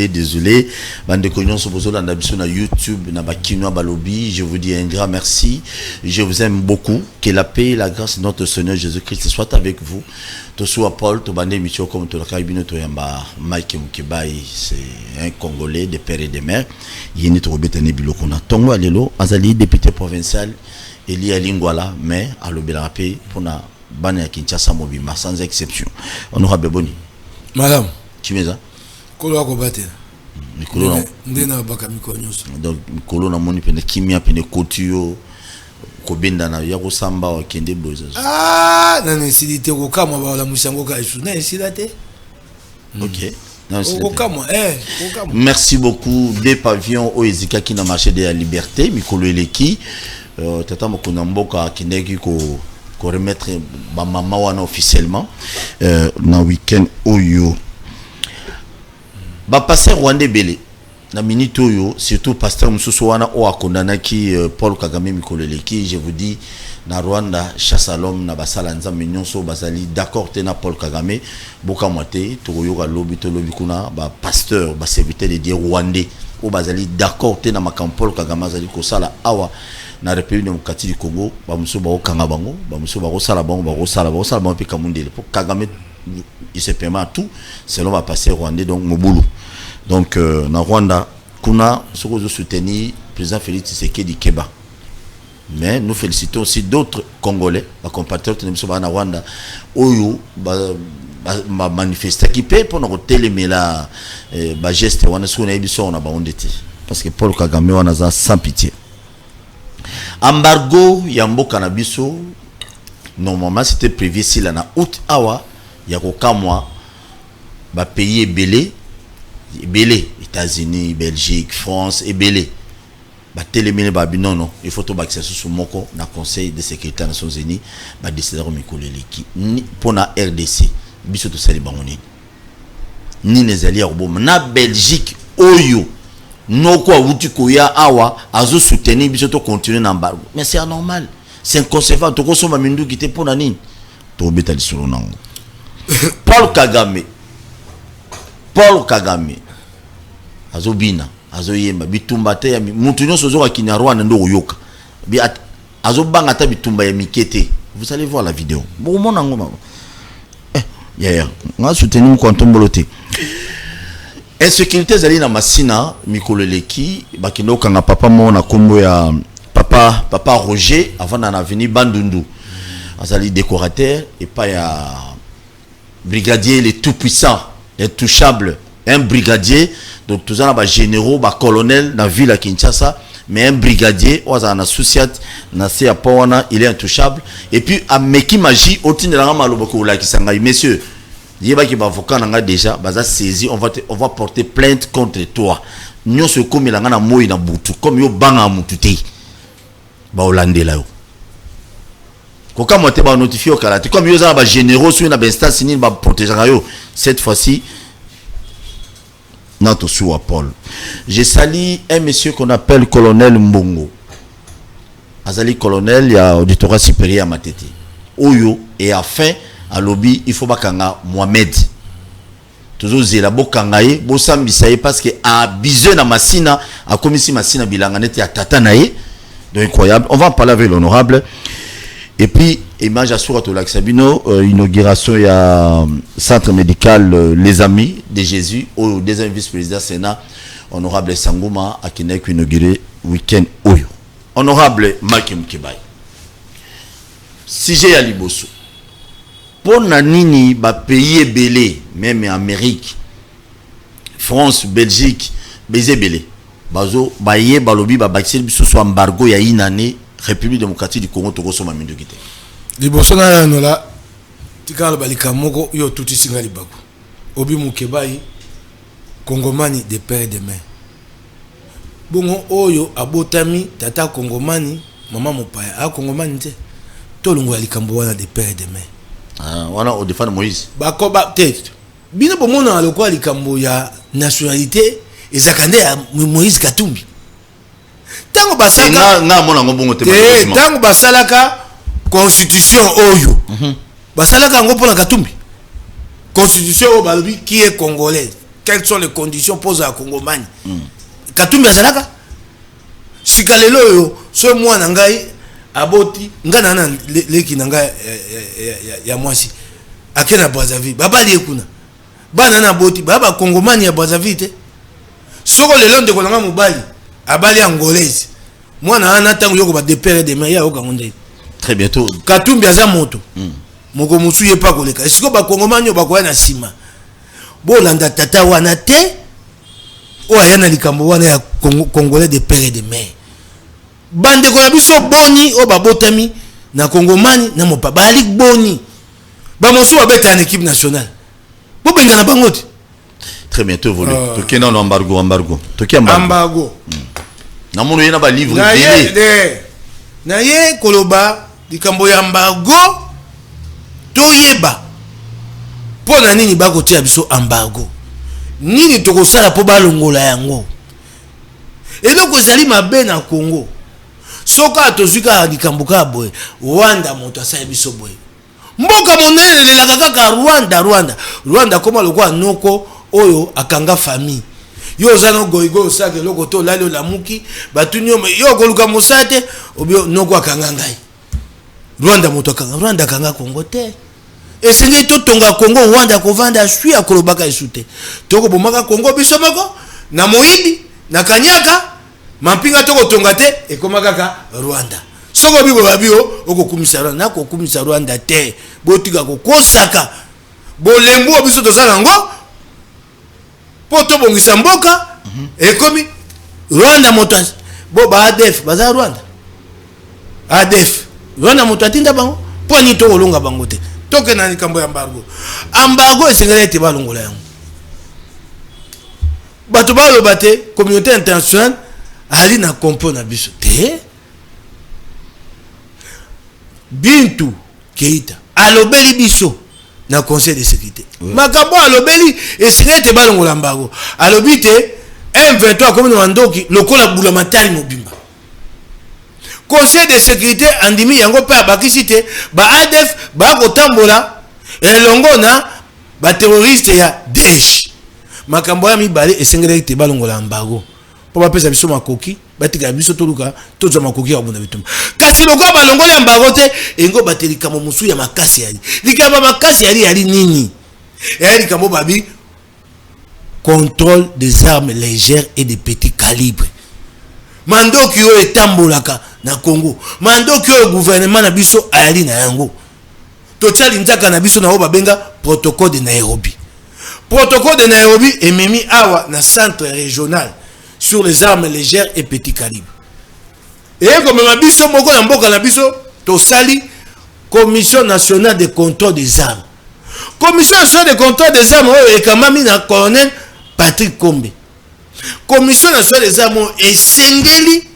Désolé. Bande cognon sur YouTube, na bakino balobi. Je vous dis un grand merci. Je vous aime beaucoup. Que la paix et la grâce de notre Seigneur Jésus-Christ soit avec vous. To soit Paul, to bande mission comme to la kaibino to yamba Mike Mukibai, c'est un Congolais de père et de mère. Yeni to betane biloko na tongo alelo azali député provincial Eli Alingwala mais à l'obélarapé pour na bane ya Kinshasa mobima sans exception. Honorable Boni. Madame, tu mets ça? Kolo ako batela. Mikolo na ndena baka mikonyoso. Donc mikolo na moni pene kimia pene kotuyo ko benda na ya ko samba wa kende boza. Ah, nani silite ko kama ba la musango ka isu na silate. OK. Merci beaucoup des pavillons au Ezika qui na marché de la liberté mikolo eleki tata mokuna mboka kindeki ko remettre ba mama wana officiellement na week-end oyo ba pasteur Rwanda belé na minute oyo surtout pasteur mususu wana o akondana ki Paul Kagame mikoleleki. Je vous dis na Rwanda chasse à l'homme na basala nzambe nyonso bazali d'accord te na Paul Kagame boka moite to yoka lobi to lobi kuna ba pasteur ba serviteur de Dieu rwandais o bazali d'accord te na makam Paul Kagame azali ko sala awa na République démocratique du Congo ba muso ba okanga bango ba muso ba sala bango ba sala bango pe kamundele pour Kagame il se permet tout selon va passer rwandais donc mobulu donc na Rwanda kuna soko zo soutenir président Félix Tshisekedi Keba. Mais nous félicitons aussi d'autres Congolais, ma compatriote na Rwanda oyo ba manifester qui peut pour notre téléméla ba geste wana soko na biso na ba ondete parce que Paul Kagame wana za sans pitié. Embargo ya mboka na biso normalement c'était prévu si la na août awa ya kokamwa ba pays belé États-Unis, Belgique, France et belé ba télémine ba non il faut to ba sous moko na conseil de sécurité des Nations Unies ba décider mikoleleki pour na RDC biso to sali bangoni ni nezali ya robom na Belgique oyo noko awuti koya awa azo soutenir biso to continuer na embargo mais c'est anormal, c'est inconcevable to kosoma mindu kité pour na nini to betali solo nango. Paul Kagame azobina azoyemba bitumba te ya mutu nyonso zo akina Rwanda ndo oyoka bi azobanga ta bitumba ya mikete. Vous allez voir la vidéo bon mona ngoma nga soutenir ko ntombolote insécurité zali na masina mikoleleki bakindo kanga papa mona kombo ya papa Roger avant na avenue Bandundu azali décorateur et pas ya brigadier le tout puissant intouchable un brigadier donc tous en généraux ba colonel dans ville à Kinshasa mais un brigadier ou en associat na se ya pona il est intouchable et puis a meki magie otine la maloboko la kisanga messieurs yeba ki ba avocat nga déjà baza saisi on va porter plainte contre toi nyo se comme la na moyi na butu comme yo banga mutu te ba olandela yo koka moté ba notifier au kala comme yo za ba généraux sur na ba instance ni ba protéger yo cette fois-ci notre sous à Paul. Je salue un monsieur qu'on appelle colonel Mbongo. Azali colonel, il y a auditorat supérieur à Matete. Oyo et afin à lobby il faut bakanga Mohamed. Toujours zela bokangaye, bo sambisaye parce que a besoin na masina, a komisi masina bilanganete ya tata naye. Donc incroyable. On va en parler avec l'honorable. Et puis image à Sourato Laxabino, inauguration il y a centre médical Les Amis de Jésus au deuxième vice-président Sénat honorable Sangoma à Kinek inauguré week-end oyo. Honorable Mike Mukibai. Sujet ya liboso. Pour nanini ba pays belé même Amérique, France, Belgique, baiser belé. Bazo baye balobi ba bakisel biso so embargo ya inane République démocratique du Congo to kosoma mindu kité. Liboso na nola tikala balika moko yo tuti singali bako. Obi Mukebai Congomani de père et de mère. Bongo oyo abotami tata Congomani mama mopaya a Congomani te. Tolungu alikambo wana de père et de mère. Ah wana o défendre Moïse. Bako ba tête. Bino bomona aloko alikambo ya nationalité ezakande ya Moïse Katumbi. Tango basaka nga mona ngobongo te tango basalaka constitution oyo basalaka yango mpona Katumbi. Constitution oyo balobi qui est congolais, quelles sont les conditions posées à Congomani. Katumbi azalaka sikalelo oyo so mwana ngai aboti ngana na leki na ngai ya mwasi akena Brazzaville babali ekuna bana na boti baba Congomani ya Brazzaville soko lelo ndeko nanga mobali abali angolaise mwana ana tango yoko ba depere de meya oka ngonde très bientôt Katumbi aza moto moko musu ye pa koleka siko ba Congomani bakoya na sima bolanda tata wana te o ayana likambo wana ya congolais de père et de mère bande ko biso boni o babotami na Congomani na mopa bali boni ba mosu babeta en équipe nationale bo benga na bangote très bientôt volé toke na embargo toke embargo na mono yena ba livre na ye koloba likambo ya embargo toyeba pona nini bakotia biso embargo nini tokosala po balongola yango eloko ezali mabe na Congo soka tozuka likambo ka boye Rwanda moto asali biso boye mboka monene lelaka kaka Rwanda koma lokwa noko oyo akanga famille yo zano goigo osake loko to lalo lamuki batuni yo koluka mosate obio noko akanga ngai Rwanda moto akanga Rwanda kanga Congo te esengi totonga Congo Rwanda kovanda shui akolobaka esute toko bomaka Congo biso moko na moyibi na kanyaka mampinga toko tonga te ekomaka ka Rwanda soko bibo babio okokumisa Rwanda nakokumisa Rwanda te botika kokosaka bolembu biso tozala ngo poto bongisa mboka ekomi Rwanda moto bo ba ADF baza Rwanda ADF Rwanda moto atinda bango poni to olonga bango te toke na likambo ya embargo esengele te balongola yango bato baloba te communauté internationale ali na kompo na biso te Bintu Keita alobeli biso na conseil de sécurité makambo alobeli esengele te balongola embargo alobi te M23 comme ndoki lokola bula matali mobimba conseil de sécurité andimi yango pa bakisi te ba ADF ba kotambola elongo na ba terroriste ya Daesh makambo ya mibale esengele te balongola embargo po ba pesa biso makoki batika biso toluka tozo makoki ya bunda bitumba kasi lokwa balongola embargo te engo batelika momusu ya makasi yali likaba makasi yali nini likambo babi contrôle des armes légères et de petits calibres mandoki yo etambolaka na Congo mandoki yo gouvernement na biso ayali na yango totali nzaka na biso na oba benga protocole de Nairobi ememi awa na centre régional sur les armes légères et petits calibres et comme ma biso moko na mboka na biso tosali commission nationale de contrôle des armes commission nationale de contrôle des armes oyo ekamami na colonel Patrick Kombe commission nationale des armes esengeli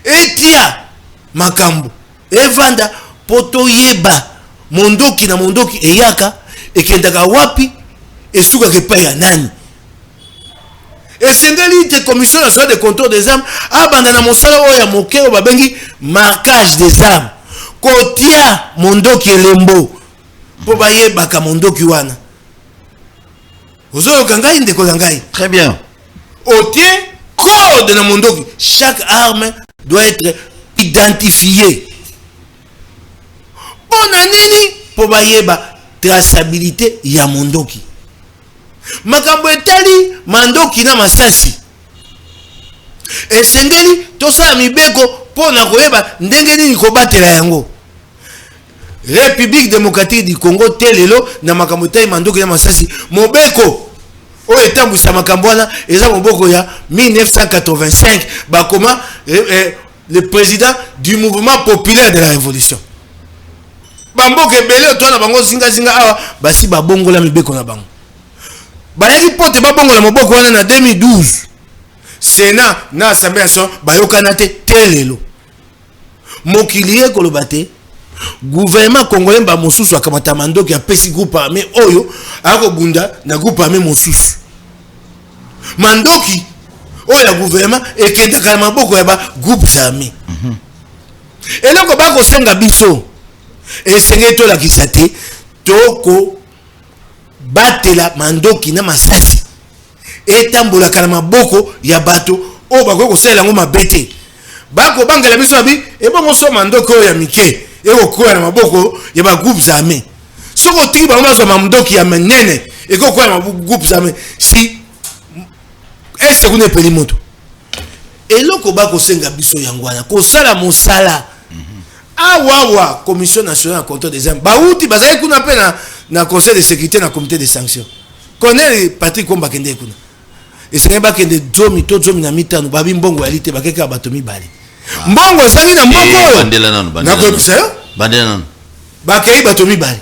etia makambo evanda poto yeba mondoki na mondoki eyaka ekendaka wapi esuka kepa ya nani esengeli te commission nationale de contrôle des armes abanda na mosala oyo ya moke oyo babengi marquage des armes kotia mondoki elembo po bayebaka mondoki wana ozoyoka ngai ndeko na ngai très bien otie code na mondoki chaque arme doit être identifiée pona nini po bayeba traçabilité ya mondoki makambo etali mandoki na masasi esengeli tosala mibeko pona koyeba ndenge nini kobatela yango République démocratique du Congo telelo na makambo etali mandoki na masasi mobeko oyo etambwisa makambo wana eza moboko ya 1985 bakoma le président du mouvement populaire de la révolution bamboka ebele otwana bango zinga awa basi babongola mibeko na bango bayaki pote babongola moboko wana na 2012 Sénat na Assemblée nationale bayokana te telelo mokili ekoloba te gouvernement congolais ba mosusu akamata mandoki ya pesi groupe armé oyo akobunda na groupe armé mosusu mandoki oyo ya gouvernement ekendaka na maboko ya ba groupes armés eloko bakosenga biso et sengeli to la kisate toko batela mandoki na masasi etambola kana maboko ya bato o bako ko sela ngo mabete bako bangela biso abi e bongo so mandoki o ya mike e ko kwa na maboko ya ba groupes armés soko tiki ba mazo mandoki ya menene e ko kwa na groupes armés si est-ce qu'on est peli moto eloko bako senga biso yangwana ko sala mosala awawa commission nationale de contrôle des armes bauti bazali kuna pe na conseil de sécurité na comité de sanctions connaît Patrick Komba kende kuna esenga ba kende domi to domi na mitano babi mbongo yalite bakeka bato mibale mbongo ezali na mbongo bandela nanu na ko pisa bandela nanu bakei bato mibale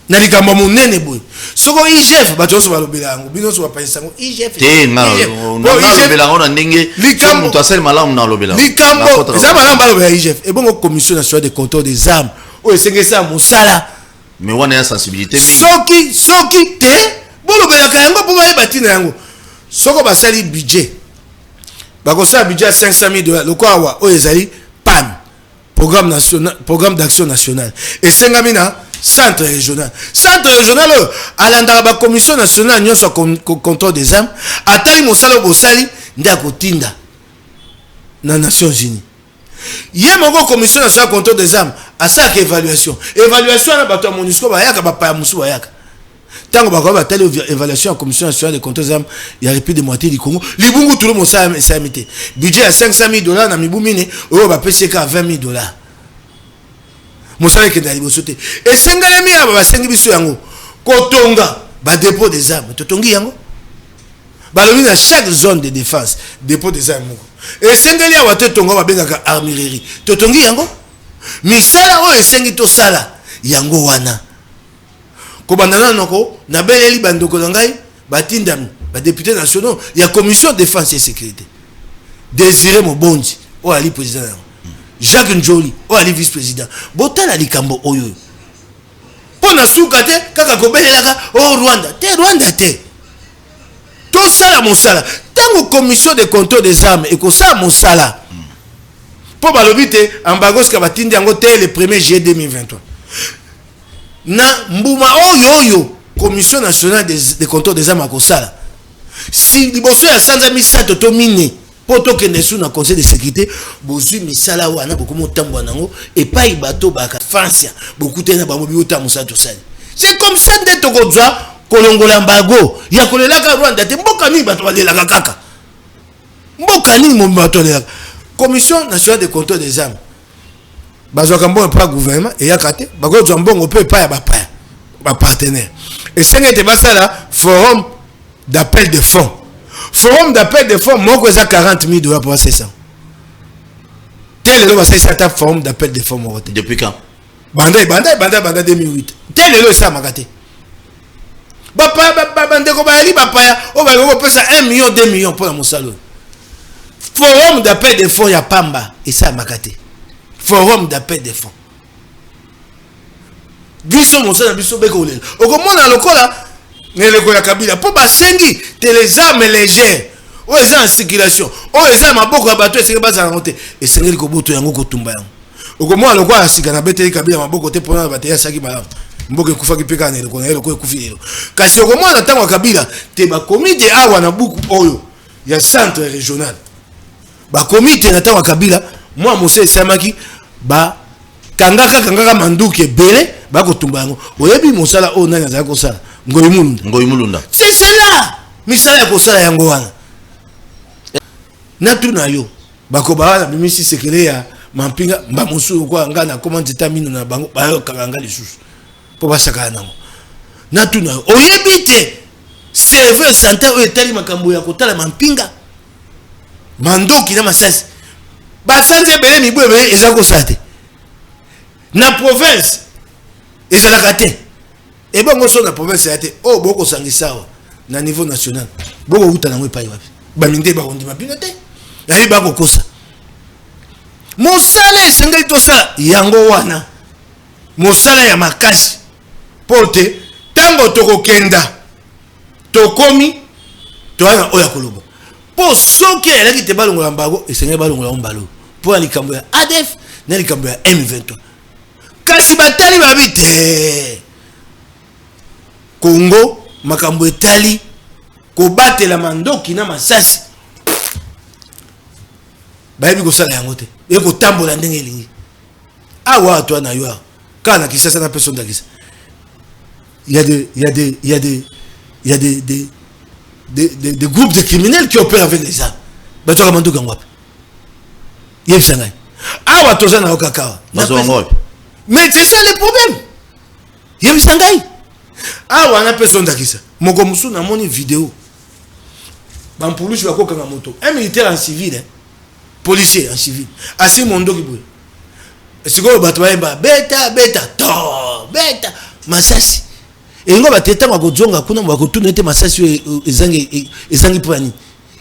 na likambo monene boy soko IGF bato so balobela yango bino so bapesa yango IGF te na lobela ngona ndenge likambo to asali malamu na lobela likambo za malamu balobela IGF et bongo commission nationale de contrôle des armes o esenga sa musala mais wana ya sensibilité soki te bolobela ka yango po ba tina yango soko basali budget bakosala budget $500,000 lokwa o ezali PAN programme d'action nationale esenga mina centre régional alanda ba commission nationale nyonso contrôle des armes atali mosalo bosali ndako tinda na Nations Unies ye moko commission nationale contrôle des armes asa ka évaluation na bato MONUSCO bayaka bapaya musu bayaka tango bakwa batali évaluation à commission nationale de contrôle des armes ya République démocratique du Congo libungu tout le monde ça mité budget à $500,000 na mibu mine oyo ba PCK à $20,000 mosala ke ndali bosote esengalemi aba basengi biso yango kotonga ba dépôt des armes totongi yango balobi na chaque zone de défense dépôt des armes moko esengeli awa te tonga babengaka armurerie totongi yango misala oyo esengi tosala yango wana kobandana noko na beleli bandoko na ngai batindami ba députés nationaux ya commission défense et sécurité Désiré Mobonji o ali président Jacques Njoli o ali vice-président botala likambo oyo pona suka te kaka kobelelaka o Rwanda te to sala mosala tango commission de contrôle des armes et ko sala mosala po balobi te embargo ska batindi yango te le 1er juillet 2023 na mbuma oyo commission nationale de contrôle des armes ko sala si liboso ya sanza misato to mine poto kende sous na conseil de sécurité bozui misala wana beaucoup motambo nango et pas ibato baka fancia beaucoup tena ba mobi ota musato sali c'est comme ça de to kodwa kolongola mbago ya kolelaka Rwanda te mboka ni bato balelaka kaka mboka ni mo bato balelaka commission nationale de contrôle des armes bazwaka mbongo pa gouvernement et yakate bakozwa mbongo pe pa ya ba partenaire et sengete basala forum d'appel de fonds moko eza $40,000 pour ça tel le c'est ça forum d'appel de fonds moko depuis quand banda 2008 tel le ça makate bande ko bali bapaya o ba ko pesa 1 million 2 millions pour la mosalo forum d'appel de fonds ya pamba et ça makate forum d'appel de fonds biso mosala biso beko lelo okomona lokola neleko ya kabila po basengi te les armes légères o eza en circulation o eza maboko ya bato esengi bazala ngote esengeli koboto yango kotumba yango okomona lokola asika na beteli kabila maboko te pona bato ya saki malamu mboka ekufaki pe kana neleko na eloko ekufi lelo kasi okomona ntango ya kabila te bakomite awa na buku oyo ya centre régional bakomite na ntango ya kabila mwa mose esamaki kangaka manduki ebele bakotumba yango oyebi mosala oyo nani azali kosala Ngoyi Mulunda c'est cela misala ya kosala yango wana na tuna yo bakoba wana bimisi sekele ya mampinga mbamusu kwa nga na commande ta mino na bango bayo kanga lisusu po basaka nango na tuna yo oyebi te serveur santé oyo etali makambo ya kotala mampinga mandoki na masasi basanze ebele mibu ebele eza kosala te na province ezalaka te et bon on na province yate oh boko sangisa na niveau national boko uta nango epai wapi baminde ba ondima bino te yali bako kosa mosala esengeli tosala yango wana mosala ya makasi pote tango tokokenda tokomi toana oya koloba po soki elaki te balongola mbago esengeli balongola mbalo po ya likambo ya ADF na likambo ya M23 kasi batali babite Congo makambo etali ko batela mandoki na masasi bayebi ko sala yango te e ko tambola ndenge lingi awa to na yo kana kisasa na personne d'akisa il y a des groupes de criminels qui opèrent avec les armes bato ka mandoki ngwapi yeb sangai awa to za na okaka mais c'est ça le problème yeb sangai awa na personne d'akisa moko musu na moni vidéo bampulushi bakokanga moto un militaire en civil hein? Policier en civil asi mondoki boye sikoyo bato bayeba beta beta masasi engo bateta bakozonga kuna bakotuna ete masasi ezangi prani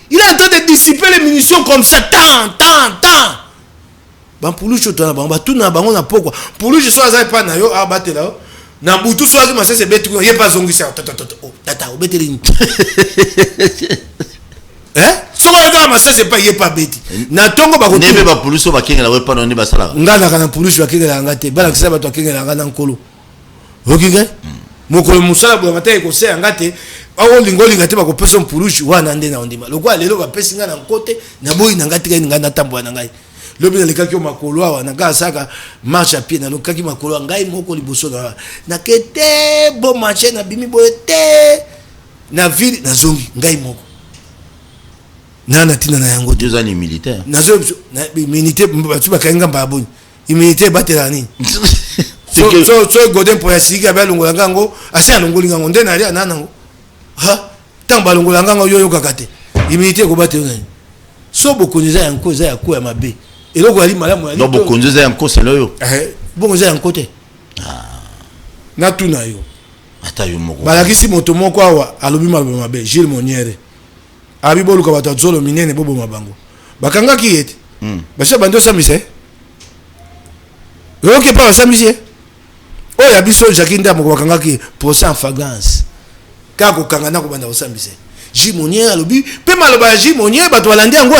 il est en train de dissiper les munitions comme ça tant bampulushi to na bango batuna bango na pokwa pulushi so azali pa na yo abatela na butu so azali masasi betu ye pas zongisa tata obeteli soko yaka masese pa ye pa beti na tongo ba nebe ba puluso ba kengela we pa no ne ba sala ngana kana puluso ba kengela ngate bala kisa ba to kengela ngana nkolo okinga mokolo musala bwa mata ko se ngate awo lingoli ngate ba ko pesa puluso wana nde na ondima lokwa lelo ba pesi ngana nkote na boyi na ngate ka ngana tambwa na ngai lobi na lekaki o makolo awa na ga saka marche à pied na lokaki makolo ngai moko liboso na kete bo marché na bimi boete na ville na zongi ngai moko nana tina na yango deux années militaire nazo na militaire batu bakanga mbaboni imilitaire batela nini so godin pour yasika ba longola ngango asi alongoli ngango ndena ali ananango ha tamba longola ngango yoyo kakate imilitaire ko batela nini so bokonza yanko za ya ko ya mabe eloko ali malamu ali donc bokonza za yanko c'est loyo bongo za yanko te na tuna yo ata yo moko balakisi moto moko awa alobi mabe Gilles Moniere abi boluka bato zolo minene bobo mabango bakanga ki yete basa bando samise yoke pa samise o ya biso jakinda moko bakanga ki procès en flagrance ka ko kanga na ko banda samise Jimonier alobi pe maloba Jimonier bato balandi yango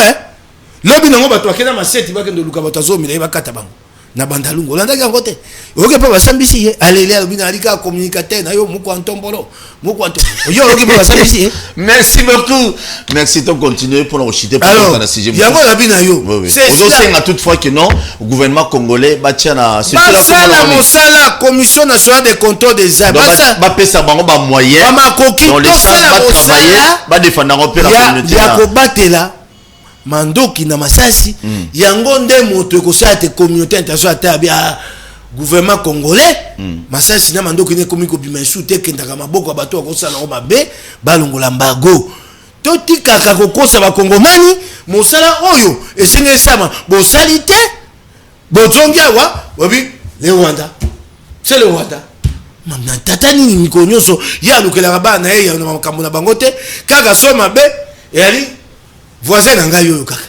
lobi nango bato akena maseti bakendo luka bato zo mila bakata bango na bandalungo landaki yango te yoke pa basambisi ye alele alobi na alika communicateur na yo muko antombolo yo yoke pa basambisi merci beaucoup merci de continuer pour nous chiter pour dans le sujet yango la bina yo c'est ça toutefois que non le gouvernement congolais batia na la mosala commission nationale de contrôle des armes ba pesa bango ba moyen dans les sens ba travailler ba défendre la communauté ya ko batela mandoki na masasi yango nde moto ekosala te communauté internationale ta bia gouvernement congolais masasi na mandoki ne komi ko bimensu te kendaka maboko bato akosala ngo mabe balongola mbago totikaka kokosa bakongomani mosala oyo esenge sama bosali te bozongi awa obi le Rwanda c'est le Rwanda mamna tata nini niko nyonso ya lukelaka bana ye ya na makambo na bango te kaka so mabe yali voisin nanga yo kaka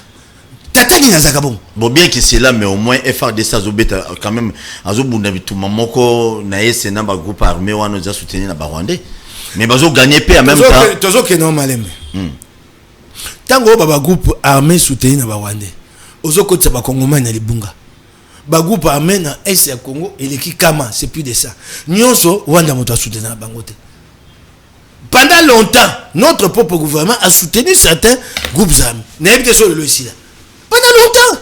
tata ni nazaka bon bien que c'est là mais au moins FARDC azobeta quand même azobunda bituma moko na ese na ba groupe armé wana za soutenir na ba Rwandais mais bazo gagner paix en même temps tozo ke non malembe tango ba groupe armé soutenir na ba Rwandais ozo kotsa ba kongomani na libunga ba groupe armé na est ya Congo eleki kama c'est plus de ça nyonso Rwanda moto soutenir na bango te. Pendant longtemps, notre propre gouvernement a soutenu certains groupes armés. N'importe sur le ici là. Pendant longtemps.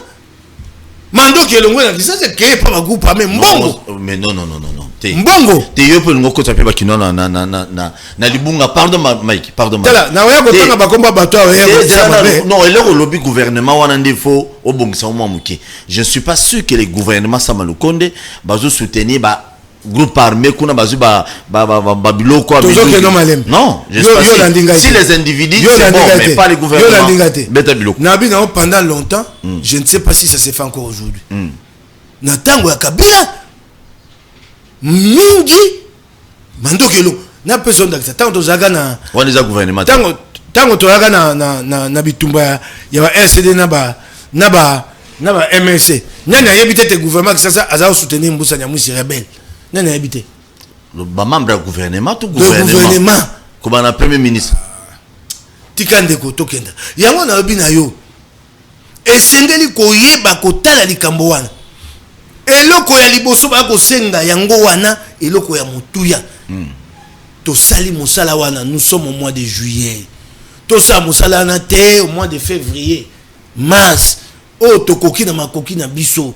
Mando qui est le moins ça c'est créé par un groupe armé Mbongo. Mais non. Mbongo. Te yo pe ngo kota pe ba kino na libunga pardon Mike pardon. Tala na oya kotanga ba komba bato non et le lobby gouvernement wana ndefo obongisa mo muke. Je ne suis pas sûr que les gouvernements Samalukonde bazo soutenir ba groupe armé kuna bazuba biloko non je sais si les individus c'est bon mais pas les gouvernements nabi na pendant longtemps je ne sais pas si ça se fait encore aujourd'hui na tango ya Kabila mingi mandokelo na personne d'acte tango tozaga na wana gouvernement tango tozaga na bitumba ya ba RCD na ba MLC nyanya yebite te gouvernement que ça a soutenir Mbusa Nyamwisi rebelle nana habité le membre du gouvernement tout gouvernement comme un premier ministre tikande ko tokenda yango na bina yo esengeli koyeba kotala likambo wana eloko ya liboso ba ko senga yango wana eloko ya mutuya to sali musala wana. Nous sommes au mois de juillet, to sa musala na te au mois de février mars o to koki na makoki na biso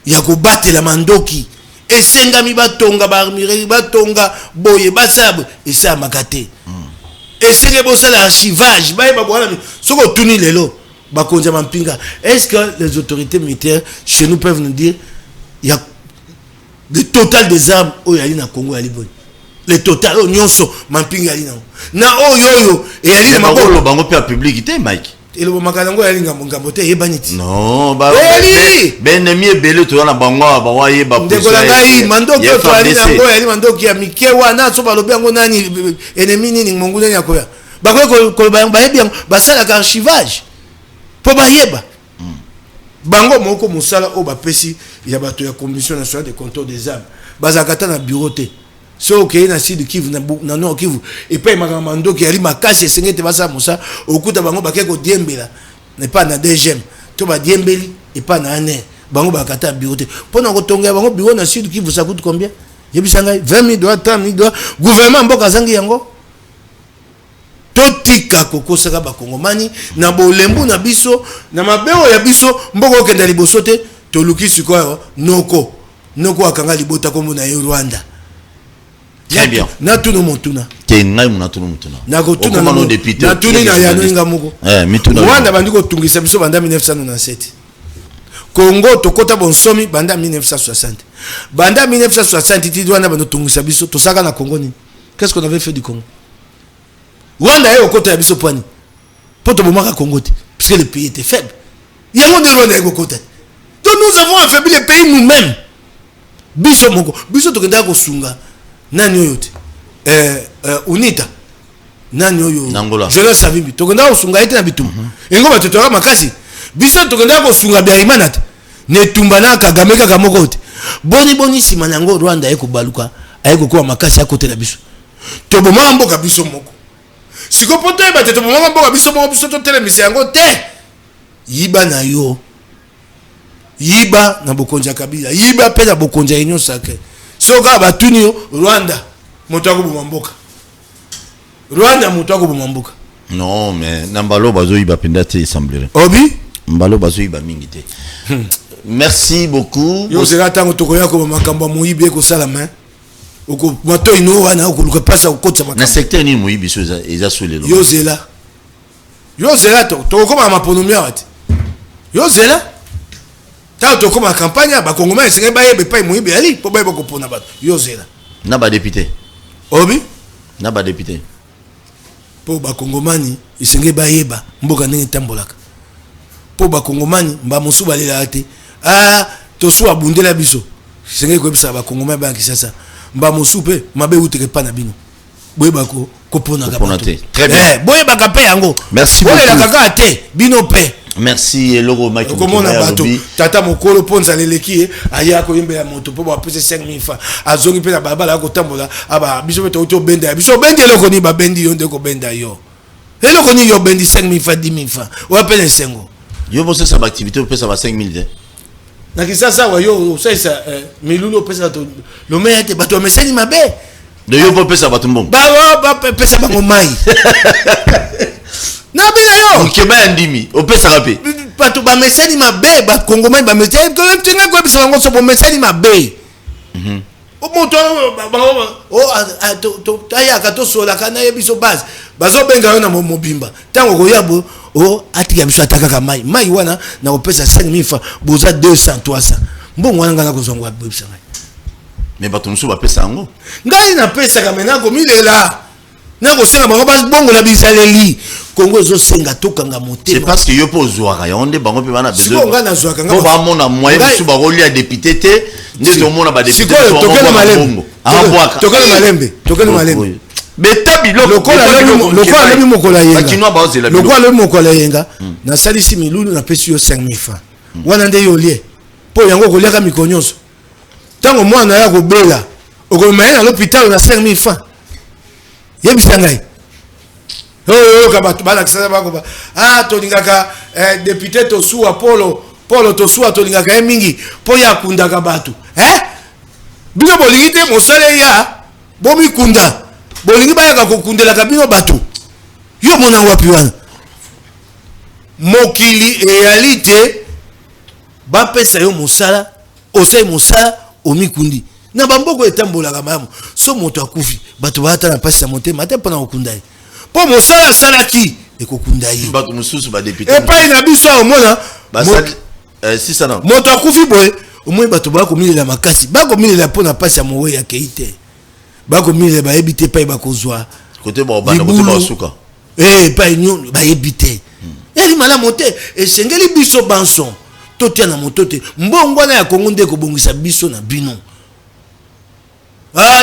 ya ko batela mandoki esenga mi batonga ba armure batonga boye basab esa makate esenga bosala archivage ba ba bwana soko tuni lelo bakonja mampinga. Est-ce que les autorités militaires chez nous peuvent nous dire il y a le total des armes au yali na Congo ya liboni, le total au nyonso mampinga yali na oyo et yali na makolo bango pe public te Mike et le makalango yali ngambo te yebaniti non ba ennemi ebele to na bango ba wa ye ba ndekola ngai mandoki to ali na ngo yali mandoki ya mikewa na so ba lobi ngo nani ennemi nini mongule ya koya ba ko ba yebi ba sala archivage po ba yeba bango moko musala o ba pesi ya bato ya commission nationale de contrôle des armes bazakata na bureau te so ke na Sud Kivu na Nord Kivu et pas makamando ki ali makasi sengete basa musa okuta bango bakeko diembela ne pas na DGM to ba diembeli et pas na aner bango bakata bureau te pona ko tonga bango bureau na Sud Kivu ça coûte combien yebisanga 20 000 $, 30 000 $, gouvernement mboka zangi yango totika kokosaka bakongomani na bolembu na biso na mabeo ya biso mboko okenda liboso te toluki sikoyo noko akanga libota kombo na Rwanda. Très bien. Na tunu motuna te ngai muna tunu motuna na ko tuna no député na tuni na ya ninga moko mituna Rwanda bandiko tungisa biso banda 1997 Congo tokota bonsomi banda 1960 banda 1960 ti Rwanda bando tungisa biso tosaka na Congo ni. Qu'est-ce qu'on avait fait du Congo? Rwanda est au côté de Bissopani. Pour te montrer Congo, parce que le pays était faible. Il y a un monde de Rwanda au côté. Donc nous avons affaibli le pays nous-mêmes. Biso moko, biso to kenda ko sunga. Nani yote. Unita. Nani yoyo. Je le savais bi. To kenda ko sunga ete na bitum. Engo batotora makasi. Biso to kenda ko sunga biarimanat. Ne tumbana Kagame kaka moko te. Boni sima nango Rwanda eko baluka. Ayeko kwa makasi à côté la biso. To boma mboka biso moko. Si ko poto e batete mo mboka biso to telemisi yango te yiba na yo yiba na bokonja kabila yiba pe na bokonja union sacrée soka batuni yo Rwanda moto akoboma mboka Rwanda moto akoboma mboka non mais nambalo bazo yiba penda te semblerait obi mbalo bazo yiba mingi te merci beaucoup yo zela tango tokoya ko makambo moyibi ko sala main oko mato ino wana okuluka pasa okotsa makambo na secteur ni moyibi so eza solelo yo zela to koma maponomia wati yo zela ta to koma campagne ba kongoma esenga ba yebe pa moyibi ali po ba ko pona bato yo zela na ba député obi na ba député po ba kongomani esenga ba yeba mboka ndenge tambolaka po ba kongomani mba musu balela ate to so abundela biso esenga ko bisa ba kongomani ba kisasa mba musu pe mabe uteke pa na bino boyeba ko kopona ka bato très bien boyeba ka pe yango merci beaucoup boyeba ka te bino pe merci eloko Mike komona bato tata mokolo ponza leleki aya ko yembe ya moto po ba pese 5000 francs azongi pe na babala ko tambola aba biso pe to benda biso bendi eloko ni ba bendi yo ndeko benda yo eloko ni yo bendi 5000 francs 10000 francs o apele sengo yo bosse sa activité pesa ba 5000 na kisasa wa yo sasa milulu pesa to lo mete bato meseni mabe de yo po pesa bato mbongo ba pesa bango mai na bila yo ukeba ndimi o pesa rape bato ba meseni mabe ba kongomani ba meseni ko tenga ko bisa bango so bo meseni mabe o moto to aya ka to sola kana yebiso base bazo benga yo na mobimba tango ko yabo o atika biso ataka ka mai wana na opesa 5000 francs boza 200 300 mbongo wana ngana ko zongwa bibisa ngai mais bato musu ba pesa ngo ngai na pesa ka mena ko milela na ko senga bango bas bongo na bisaleli Congo zo senga tokanga motema c'est parce que yo po zoaka ya onde bango pe bana besoin ngo na zoaka ngo ba mona moyen biso ba roli ya député te ndete o mona ba député so tokela malembe tokela malembe beta biloko lokola lobi mokola yenga lokola lobi mokola yenga na salisi milulu na pesi yo 5000 francs wana nde yo lie po yango koliaka mikonyonso tango mwana ya kobela okomaya na l'hôpital na 5000 francs yebisa ngai oyo ka bato bala kisasa bako tolingaka député to su Apollo pour l'auto soit tolinga ka mingi pour ya kunda ka batu bino bolingi te mosala ya bomi kunda bolingi ba ya ka kokundela ka bino batu yo mona wapi wana mokili réalité ba pesa yo mosala osai mosala omikundi na bamboko etambola ka mamu so moto akufi batu ba ata na pasi ya motema te pona okunda ye po mosala salaki ekokunda ye bato mususu ba député epai na biso omona si ça non moto akufi boye omoi bato ba komilela makasi ba komilela pona pasi ya mowe ya keite ba komilela ba ebite epai ba kozwa côté ba bana côté ba suka epai nyono ba ebite eli malamu te esengeli biso banson totia na moto te mbongo na ya Kongo nde kobongisa biso na bino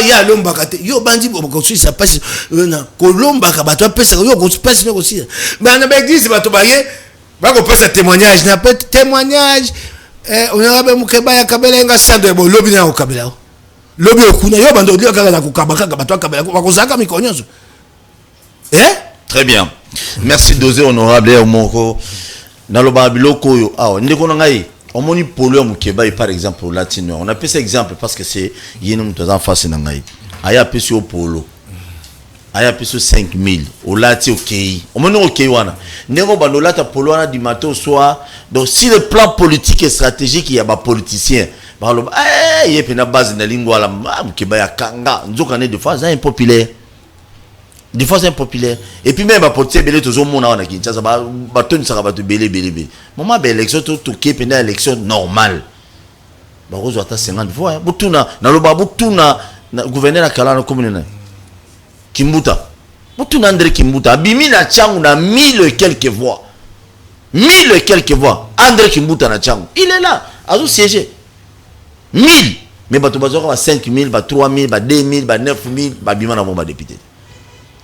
ya lombaka te yo bandi bokosuisa pasi na kolombaka bato apesa yo kopesa no kosia bana ba église bato baye bakopesa témoignage na pe témoignage onabe mukeba ya kabela nga sando bo lobi na okabela lobi okuna yo bando dio kaka na kokabaka bato akabela bakozaka mikonyonzo très bien merci dosé honorable Omoko na loba biloko yo ndeko na ngai omoni polo mukeba par exemple au latino on appelle ça exemple parce que c'est yene muto en face na ngai aya pesi au polo aya pesi 5000 au lati okei omoni okei wana ndeko bando lata polo wana du matin au soir donc si le plan politique et stratégique il y a ba politicien ba loba yepe na base na lingua la mukeba ya kanga nzoka ne de fois ça impopulaire des fois c'est impopulaire et puis même apporter belé toujours mon na Kinshasa ba toni saka ba to belé moment ba élection to ke pena élection normale ba rozo ata 50 fois butuna na loba butuna na gouverneur na kala na commune na Kimbuta butuna André Kimbuta abimi na changu na 1000 et quelques voix 1000 et quelques voix André Kimbuta na changu il est là azo siéger 1000 mais ba to ba 5000 ba 3000 ba 2000 ba 9000 ba bima na bomba député.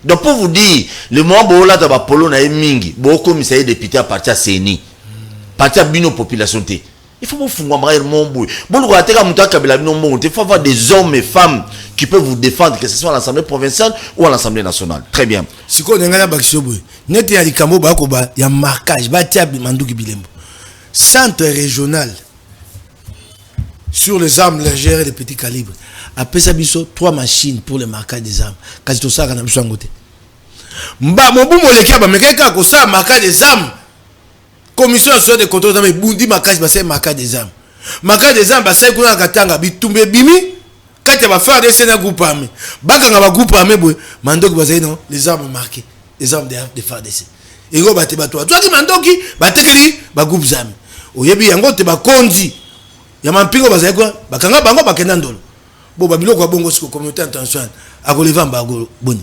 Donc pour vous dire, le moment où là d'abord polo na mingi, beaucoup mis à député à partir CENI, partir bino population té. Il faut vous foutre mon bout. Bon le roi teka muta kabila bino mon, il faut avoir des hommes et femmes qui peuvent vous défendre, que ce soit à l'Assemblée provinciale ou à l'Assemblée nationale. Très bien. Si ko ngana bakisho boy, neti ya likambo ba ko ba ya marquage ba tia manduki bilembo. Centre régional sur les armes légères et les petits calibres. Après ça, biso 3 machines pour le marquage des armes. Quand tu ça, quand tu as côté. Mba mobu moleka ba mekeka ko ça marquage des armes. Commission nationale de contrôle d'armes bundi marquage ba c'est marquage des armes. Marquage des armes ba c'est kuna katanga bitumbe bimi. Quand tu vas faire des scènes groupe armé. Baka nga ba groupe armé boy, mandoko ba non, les armes marquées, les armes de FARDC. Et go ba te ba toi. Toi qui mandoki ba tekeli ba groupe armé. Oyebi yango te ba kondi. Ya mampingo ba sai quoi? Bakanga bango ba kenda ndolo. Bon babilo kwa bongo siko communauté internationale a relever mbago boni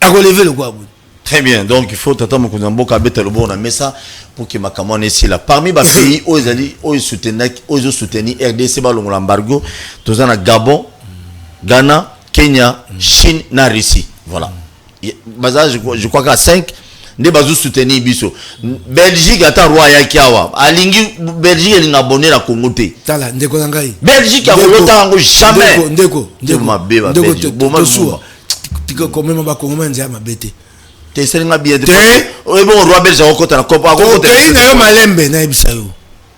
a relever le quoi boni. Très bien, donc il faut attendre que nous avons le bon mais ça pour que makamone ici là parmi les pays où ils soutenir RDC ba l'embargo tous en Gabon, Ghana, Kenya, Chine na Russie. Voilà. Je crois qu'à 5 ne bazu soutenir biso. Belgique ata roi ya kiawa. Alingi Belgique elle abonné la Congo té. Tala ndeko ngai. Belgique a lota ngo jamais. Ndeko mabeba Belgique. Boma soua. Tiko comme ma Congo manza mabete. Te selinga bien de. O bon roi belge a kota na kopa ko kota. Ko na yo malembe na ebisa yo.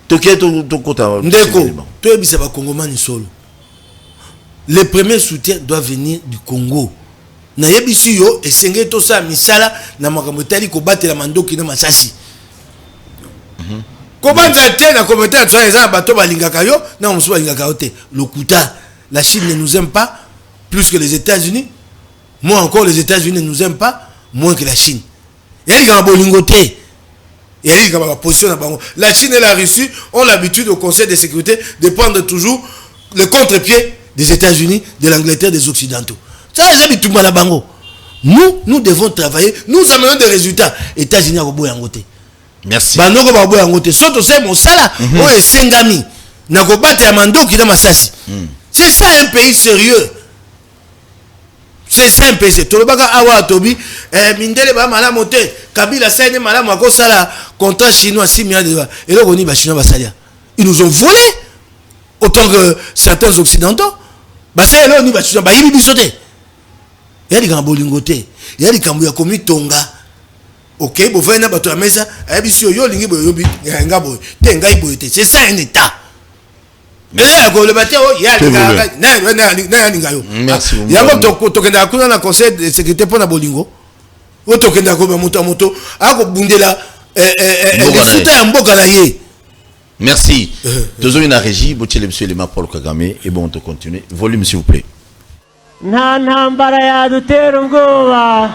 Toké to kota. Ndeko. To ebisa ba Congomani solo. Le premier soutien doit venir du Congo. Na yebisi yo esenge to sa misala na makambo tali ko batela mandoki na masasi ko banza te na commentaire ça les bato balingaka yo na musu balingaka te lokuta la Chine ne nous aime pas plus que les États-Unis, moi encore les États-Unis ne nous aiment pas moins que la Chine. Yali ka bolingo te yali ka ba position na bango. La Chine et la Russie ont l'habitude au Conseil de sécurité de prendre toujours le contre-pied des États-Unis, de l'Angleterre, des Occidentaux. Ça, nous devons travailler. Nous amenons des résultats. États-Unis ont besoin de merci. Banoko ba besoin de soto c'est mon sala. Oh et sengami. Nako bate amando qui na masasi. C'est ça un pays sérieux. C'est ça un pays sérieux. Tolobaka awa tobi mindele ba malamu te. Kabila saine malamu ako sala contrat chinois 6 milliards de dollars. Et là on y ba chinois basalia. Ils nous ont volé autant que certains occidentaux. Basalia là on y ba chinois ba yibi bisote. Il y a des gambolingoté, il y a des gambo ya komi tonga. ok bo vena bato ya mesa ayebisi yo lingi boyo yobi nga boyo te ngai boyo te, c'est ça un état. Mais ko le bateau ya na linga yo. Merci. Yango tokenda kuna na conseil de sécurité pour na bolingo. O tokenda ko ba moto ako bundela les soutien ya mboka na ye. Merci. Toujours une régie, Boutiele monsieur Lema Paul Kagame et bon on te continue. Volume s'il vous plaît. nta ntambara yadutera ubwoba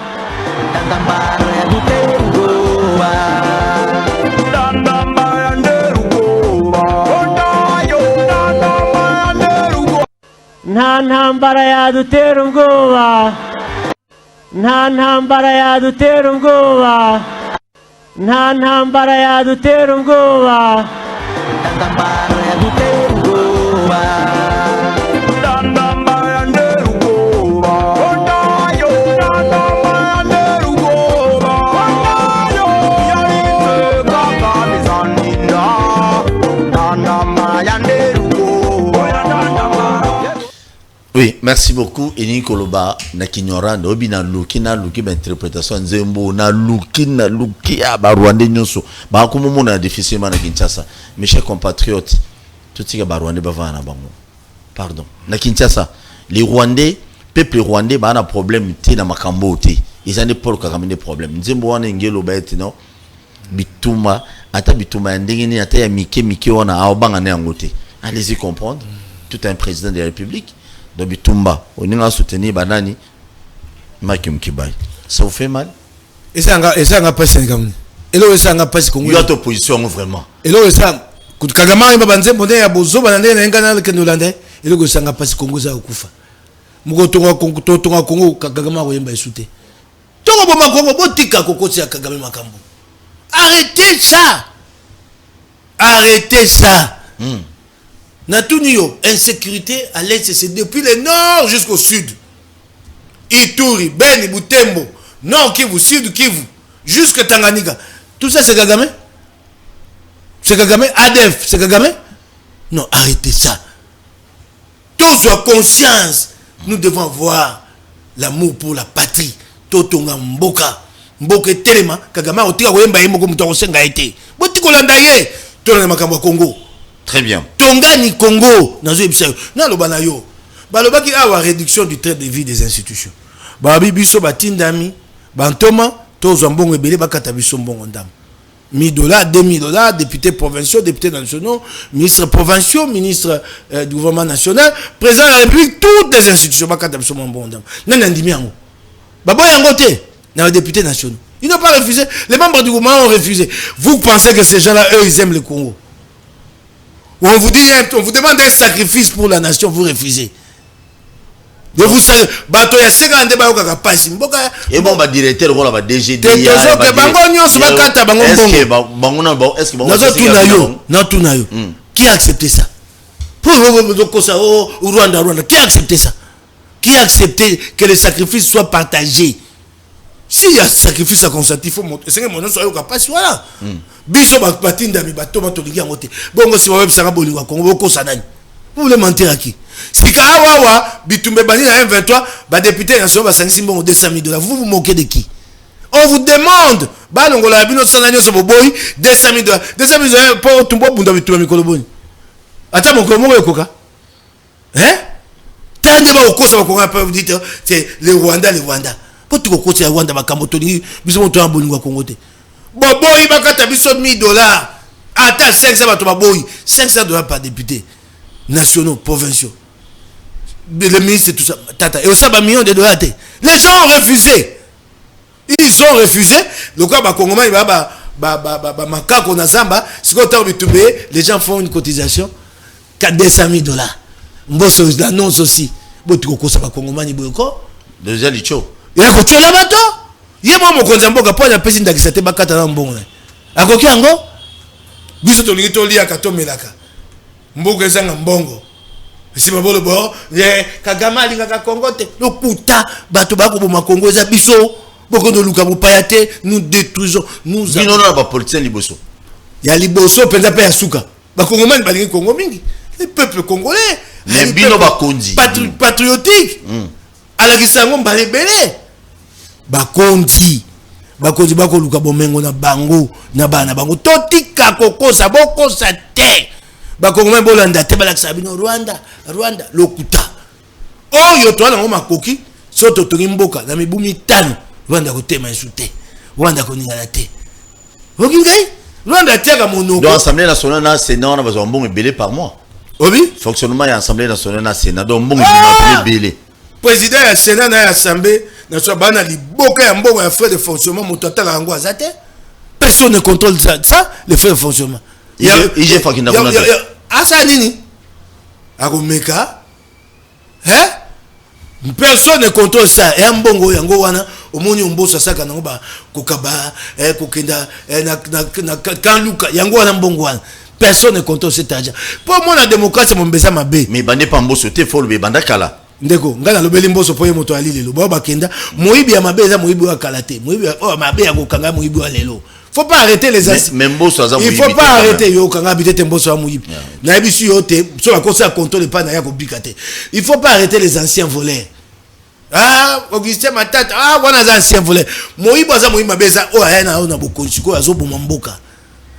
nta ntambara yadutera ubwoba nta ntambara yadutera ubwoba nta ntambara yadutera ubwoba Oui, merci beaucoup. Et Nikoloba, Nakinyora, Nobina Luki, na Luki, interprétation, Zembo, na Luki, Barouande Nyoso. Bakumo na difficilement na Kinshasa. Mes chers compatriotes, tout ce qui est Barouande Bavana Bango. Pardon. Na Kinshasa, les Rwandais, peuple rwandais, bah, un problème, t'es na Makambo, t'es. Ils ont des problèmes. Zembo, on est ngelo, bah, non. Bituma, ata Bituma, ndengeni, ata ya Mike, on a Aobang, angote. Allez-y comprendre. Tout un président de la République. Donc Bitumba, on a soutenu Banani, Makim Kibai. Ça vous fait mal? Et ça n'a pas Sénégal. Et là, ça n'a pas Congo. Il y a votre position vraiment. Et là, ça, quand Kagama il va banzer, on est à Bozo, on est dans un canal que nous l'avons. Et là, ça n'a pas Congo, ça au Koufa. Mugotonga Congo, Kagama ou Yemba Souté. Tonga Boma Congo, Botika Koko, c'est à Kagame Makambo. Arrêtez ça! Arrêtez ça! Natunio, insécurité à l'est, c'est depuis le nord jusqu'au sud. Ituri, Beni, Butembo, nord Kivu, sud Kivu, jusqu'à Tanganyika. Tout ça c'est Kagame? C'est Kagame? ADF, c'est Kagame? Non, arrêtez ça. Tous ont conscience. Nous devons avoir l'amour pour la patrie. Totonga Mboka. Mboka Telema, Kagame, Otika Wemba Yemoko Mutarosenga été. Botiko Landaye, Tona Makambo Congo. Très bien. Tongani Congo, nazo ebisayo. Na lobana yo. Balobaki awa réduction du train de vie des institutions. Babi biso batindami, bantoma, tozo mbongo ebele bakata biso mbongo ndam. $1000, $2000, députés provinciaux, députés nationaux, ministres provinciaux, ministres du gouvernement national, président de la République, toutes les institutions bakata biso mbongo ndam. Nana ndimi yango. Babo yango te, na les députés nationaux. Ils n'ont pas refusé. Les membres du gouvernement ont refusé. Vous pensez que ces gens-là, eux, ils aiment le Congo? On vous dit, on vous demande un sacrifice pour la nation, vous refusez. Et vous savez, bateau ya sega ande ba yoka pasi mboka. Et bon, directeur ou la DGD. Est-ce que qui a accepté ça? Pour Rwanda, qui a accepté ça? Qui a accepté que le sacrifice soit partagé? S'il y a sacrifice à consentir, il faut montrer. C'est que mon nom soit yoka pasi, voilà. Biso batinda mi bato matoligi ngote. Bongo si web sanga bolingo Congo ko sanani. Vous voulez mentir à qui? Si ka awa bitumbe bani na M23, ba député national ba sangisi mbongo $200,000. Vous vous moquez de qui? On vous demande ba longola bino sanani so boboyi $200,000. $200,000 pour tumbo bunda bitumba mikolo boni. Ata mon komo ekoka. Hein? Tande ba okosa ba konga pa vous dites c'est le Rwanda. Pour tout côté Rwanda ba kamotoni biso moto bolingo Congo te. Boboyi bakata biso $1000. Ata 500 bato baboyi. $500 par député. Nationaux, provinciaux. Le ministre, tout ça. Tata. Et aussi, $1 million. Les gens ont refusé. Ils ont refusé. Le cas, Congolais, les gens font une cotisation. $200,000. Mbosso, l'annonce aussi. Déjà, les chaux. Et à côté, là, bateau. Il y a moi, mon konzamboka, pour la personne d'accepter bakata na mbongo. À côté, ango. Biso to lito lia kato melaka. Mboka ezanga mbongo. Si babolo bo, Kagame alingaka Congo te. Lokuta bato bako boma Congo eza biso. Boko no luka mopayate, nous détruisons, nous non non ba politicien liboso. Ya liboso penza pe asuka. Ba Congolais balingi Congo mingi. Le peuple congolais, les bino ba kondi. Patriotique. Ala kisango mbalebele. Ba kondi. bakozi bakoluka bomengo na bango na bana bango totika kokosa bokosa te bakongomai bolanda te balakisa bino Rwanda lokuta oyo toala ngo makoki so totongi mboka na mibu mitano Rwanda kotema esu te Rwanda koningana te okingai Rwanda tiaka monoko donc Assemblée nationale na Sénat on a besoin bon belé par mois obi fonctionnement ya Assemblée nationale na Sénat donc bon belé président ya Sénat na Assemblée nationale bana liboka ya mbongo ya frais de fonctionnement mototala yango azate personne ne contrôle ça les frais de fonctionnement il faut qu'il n'a pas asa nini akomeka personne ne contrôle ça et mbongo yango wana omoni omboso saka nango ba kokaba kokenda na kanluka yango wana mbongo wana personne ne contrôle cet argent pour moi la démocratie mon beza mabe mais bande pas mboso te faut le banda kala ndeko ngana lobeli mboso po ye moto ali lelo ba kenda moyibi ya mabe eza moyibi wa kalate moyibi oh mabe ya kokanga moyibi wa lelo faut pas arrêter les même mboso aza il faut pas arrêter yo kanga bitete mboso wa moyibi na bisu yo te so la kosa contrôle pas na ya ko bikate il faut pas arrêter les anciens voleurs. Ah, Augustin Matata, wana za ancien voleur. Moyibi aza moyibi mabeza o ayana ona bokonzi ko azo boma mboka.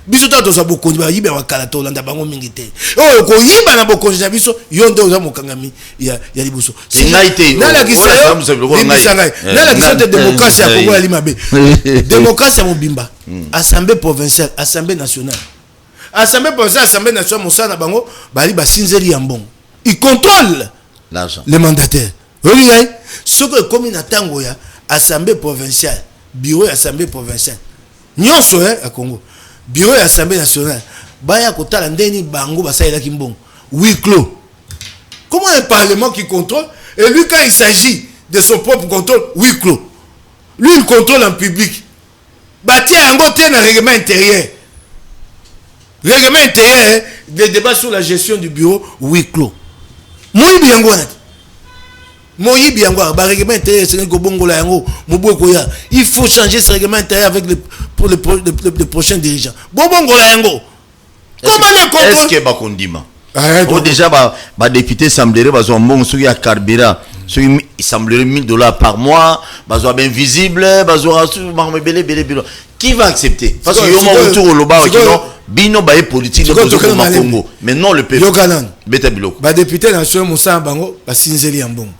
Biso to to za bokonzi ba yiba wakala to landa bango mingi te. O ko yiba na bokonzi na biso yo nde oza mokangami ya libuso. Singaite. Na la kisayo. Na la kisayo de démocratie ya Congo ya limabe. Démocratie ya mobimba. Assemblée provinciale, assemblée nationale. Assemblée provinciale, assemblée nationale mosana bango bali ba sinzeli ya mbongo. Il contrôle l'argent. Les mandataires. Oui, ce que comme une tango ya assemblée provinciale, bureau assemblée provinciale. Nyonso à Congo. Bureau assemblée nationale. Baya kotala ndeni bango basaila kimbongo. Huis clos. Comment un parlement qui contrôle et lui quand il s'agit de son propre contrôle, huis clos. Lui il contrôle en public. Bâti yango te na règlement intérieur. Règlement intérieur, des débats sur la gestion du bureau, huis clos. Moyibi yango na Moyibi yango ba règlement intérieur c'est ngo bongola yango moboko ya il faut changer ce règlement intérieur avec pour les prochains dirigeants bongola yango comment les contrôle est-ce que bakondima oh déjà ba député semblerait bazo mbongo soki ya carburant soki il semblerait $1000 par mois bazo ben visible bazo belé qui va accepter parce que yo mo autour au loba non bino ba politique de Congo mais non le peuple beta biloko ba député national Moussa bango ba sinzeli ya mbongo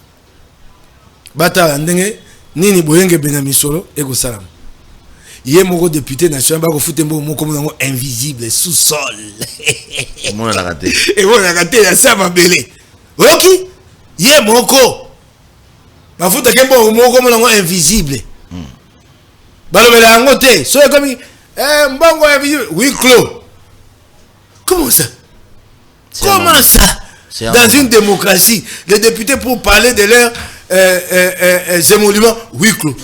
bata ndenge nini boyenge benami solo eko salam yé moko député national ba ko fute mbongo moko monango invisible sous sol mon la raté et bon la raté ya sama belé oki yé moko ba fute ke mbongo moko monango invisible balobela yango te so comme mbongo invisible huis clos. Comment ça? Comment ça? Dans une démocratie, les députés pour parler de leurs émoluments, huis clos.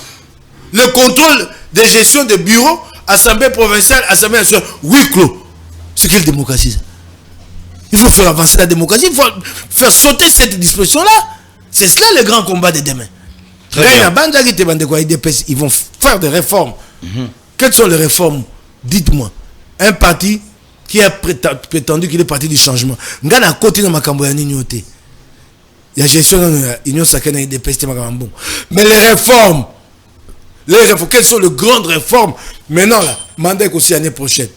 Le contrôle de gestion des bureaux, assemblée provinciale, assemblée nationale, huis clos. C'est quelle démocratie ça? Il faut faire avancer la démocratie, il faut faire sauter cette disposition-là. C'est cela le grand combat de demain. Ils vont faire des réformes. Quelles sont les réformes? Dites-moi. Un parti qui a prétendu qu'il est parti du changement. Ngana côté de makambo ya nini yote. Il y a gestion de l'Union sacrée des pestes makambo. Mais les réformes, quelles sont les grandes réformes? Maintenant là, mandat aussi l'année prochaine.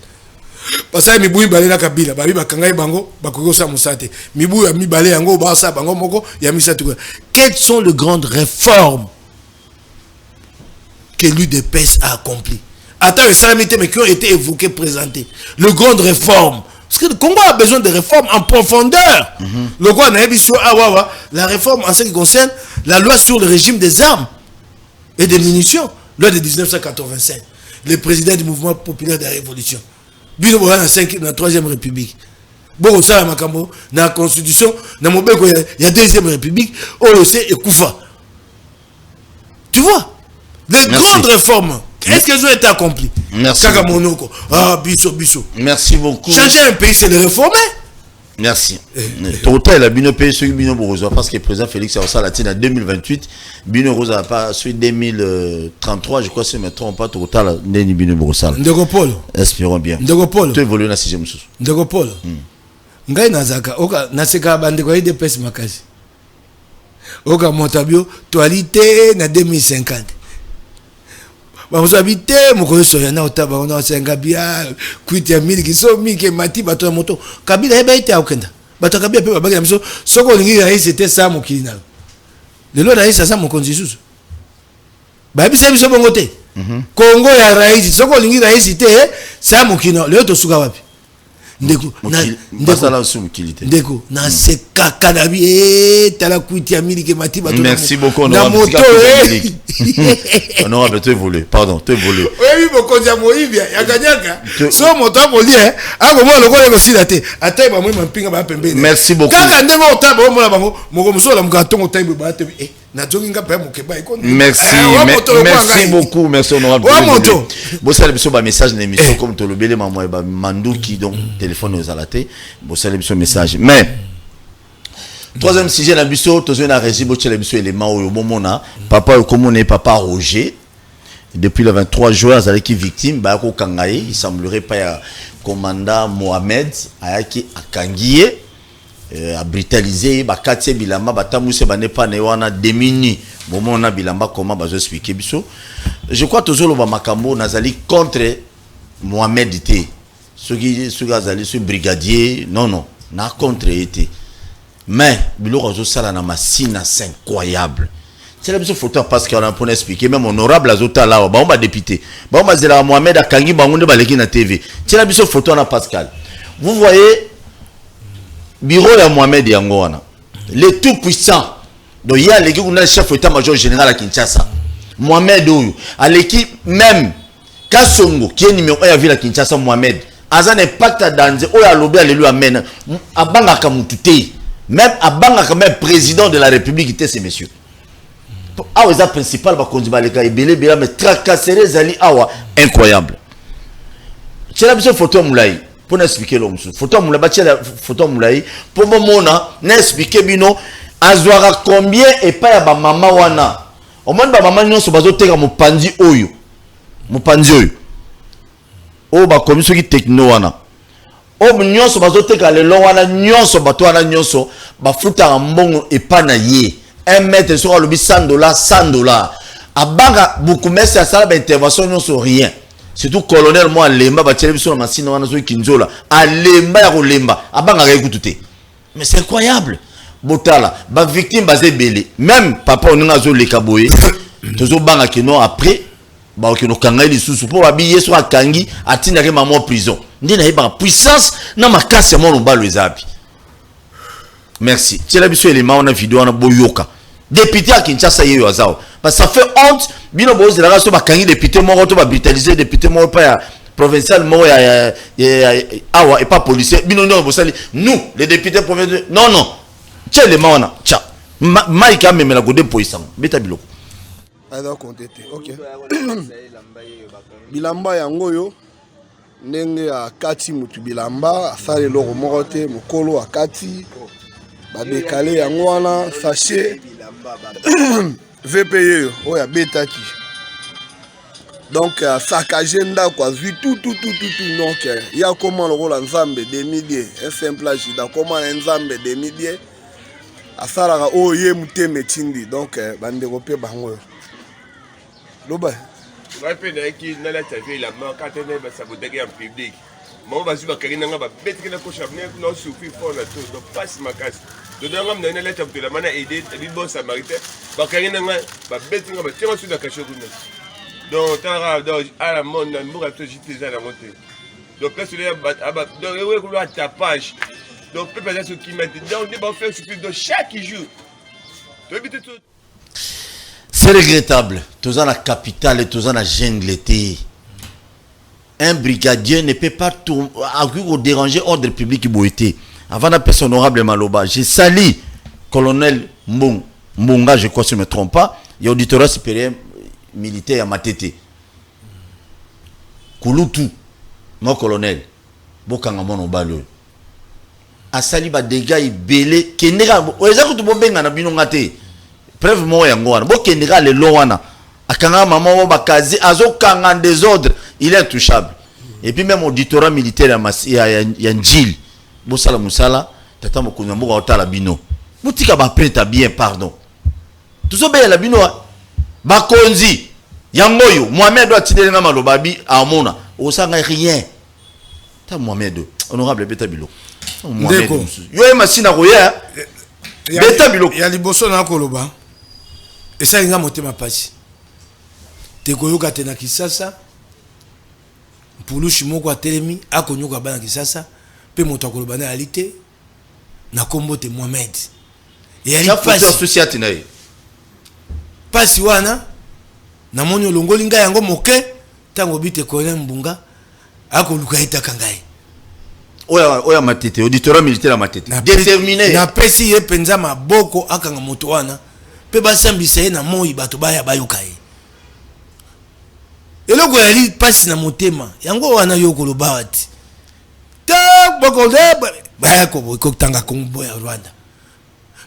Parce que mibu balé na kabila, babi bakangai bango, bakoko sa musate. Mibu mi balé yango ba sa bango moko ya misatu. Quelles sont les grandes réformes que l'UDPS a accomplies? Attends, les salamités mais qui ont été évoquées, présentées. Le grande réforme. Parce que le Congo a besoin de réformes en profondeur. Le Congo a dit sur la réforme en ce qui concerne la loi sur le régime des armes et des munitions. Loi de 1985. Le président du mouvement populaire de la révolution. Bino dans la 3e République. Bon, ça, dans la constitution, dans il y a 2e République. Oh, c'est Ekoufa. Tu vois? Les grandes réformes. Est-ce qu'elles ont été accomplies? Merci. Bisso. Merci beaucoup. Changer un pays, c'est le réformer. Merci. Total, Bino pays sur Bino Borosa parce que le président Félix Latine en 2028, Bino Rosa pas sur 2033, je crois si je ne me trompe pas, total, Neni Bino Borosa. Ndegopolo. Espérons bien. Ndegopolo. Tu évolues dans la 6e sous. Ndegopolo. Ngai nazaka, oka naseka bandeko ide pesi makasi. Oka motabio, toalité na 2050. vous habitez mon collègue soyana otaba on a sengabia kuitia mili kisomi ke mati bato ya moto kabila eba ite akenda bato kabila pe babaki miso soko lingi ya c'était ça mon kinal le lo raïs ça mon konzisus ba bisa biso bongo te Congo ya raïs soko lingi raïs ite ça mon kinal le to suka wapi ndeko ndeko na se kakanabi tala kuitia mili ke mati bato merci beaucoup na moto on tu voulu pardon tu voulu oui beaucoup ya moibia ya ganyaka so moto aboli ako mo lokole ko silate atai ba mo mpinga ba pembeni merci beaucoup kaka ndenge otaba mo la bango moko musola mukatongo taibu ba te na joginga pa mokeba iko merci beaucoup merci honorable bo sala biso ba message na émission comme to lobele mamoy ba manduki donc téléphone aux alaté bo sala biso message mais troisième sujet na biso to na régie bo tshela biso élément au momona papa okomone papa Roger depuis le 23 juin azalaki victime ba ko kangaye il semblerait pas ya commandant Mohamed ayaki akangiye a brutalisé ba katie bilamba batamuse ba nepa ne wana demini momona bilamba comment bazo expliquer biso je crois tozolo ba makambo nazali contre Mohamed té ce qui azali ce brigadier non na contre été mais biloko azo sala na machine c'est incroyable c'est la biso photo parce qu'on a pour expliquer même honorable azota là ba on va député ba on va zela Mohamed akangi bangonde baleki na TV c'est la biso photo na Pascal vous voyez bureau ya Mohamed Yangoana le tout puissant donc il y a l'équipe on a le chef état-major général à Kinshasa Mohamed Oyo à l'équipe même Kasongo qui est numéro 1 à ville à Kinshasa Mohamed azan impact dans oyo alobi alelu amen abanga kamutute même abanga comme président de la République était ces messieurs awa eza principal ba konzi baleka ebele bela mais tracasserie zali awa incroyable c'est la biso photo moulai pour n'expliquer l'homme photo moulai ba tchela photo moulai pour momona n'expliquer bino azwara combien et pas ya ba mama wana au moins ba mama nyonso bazo teka mopanzi oyo o ba komiso ki techno wana o nyonso bazo teka le long wana nyonso bato wana nyonso ba futa mbongo et pas na ye 1 mètre sur le $100 abanga beaucoup mais ça ça intervention nyonso rien surtout colonel moi lemba ba tchela biso na machine wana so kinzola alemba ya kolemba abanga ka ekututé mais c'est incroyable botala ba victime basé belé même papa oninga zo leka boye tozo banga kino après ba okino kanga lisusu po babiye so akangi atinda ke maman prison ndina yeba puissance na makasi mo lobalo ezabi merci tchela biso élément on a vidéo na boyoka député à Kinshasa yeyo azao parce ça fait honte bino bozo la raso bakangi député moko to ba brutaliser député moko pa ya provincial moko ya awa et pas policier bino non bosali nous les députés provinciaux non tchela élément on a tcha Mike a même la godé poisson beta biloko alors compter OK bilamba yango yo ndenge akati mutu bilamba asale loko moko te mokolo akati ba décaler yango wana sachet VPE oya betaki donc saccagé ndako azwi tout donc il y a comment le rôle nzambe demi-dieu un simple agida comment nzambe demi-dieu asalaka oye muteme tindi donc bandeko pe bango loba ouais pe na ki na la tv la main quand on est ça vous dégager en public moi va suivre quelqu'un nga ba betki na ko chabne no souffrir pour la tout donc passe ma casse de ngam na la tv de la mana aider bi bon samaritain ba quelqu'un nga ba betki nga ba tiens sur la cache donc tara donc à la monde na moura to jité za la montée donc là sur les donc ouais ko la tapage donc peut pas ce qui met donc on va faire souffrir de chaque jour tu habites tout. C'est regrettable. Tous en la capitale et tous en la jungle. Un brigadier ne peut pas déranger ordre public qui avant la personne honorable Maloba, j'ai sali colonel Mbonga, je crois si je ne me trompe pas, il y a auditorat supérieur militaire à Matete. Kouloutou, mon colonel, Bokanga mon obalo. A sali ba dégâts belé, kenera, oeza ko benga na binongate. Preuve moi yango wana bokendeka lelo wana akanga maman bakazi azokanga désordre il est intouchable et puis même auditorat militaire ya njil bosala musala tata mokonzi mboka otala bino botika ba prêta bien pardon tuzo be la bino bakonzi yangoyo Mohamed doit tirer na malobabi amona osanga rien ta Mohamed honorable beta bilo Mohamed yo masina koya beta bilo ya liboso na koloba esa nga motema pasi te koyoka te na Kisasa Mpulushi moko atelemi akonyoka bana Kisasa pe moto akoloba na alite na kombo te Mohamed et ya pasi associate na ye pasi wana na moni olongoli ngai yango moke tango bite Colonel Mbunga akoluka itaka ngai oya matete auditoire militaire matete déterminé na pesi ye penza maboko akanga moto wana pe basambisa ye na moi bato baya bayoka ye eloko yali pasi na motema yango wana yo koloba wati ta boko de baya ko ko tanga Kongo ya Rwanda.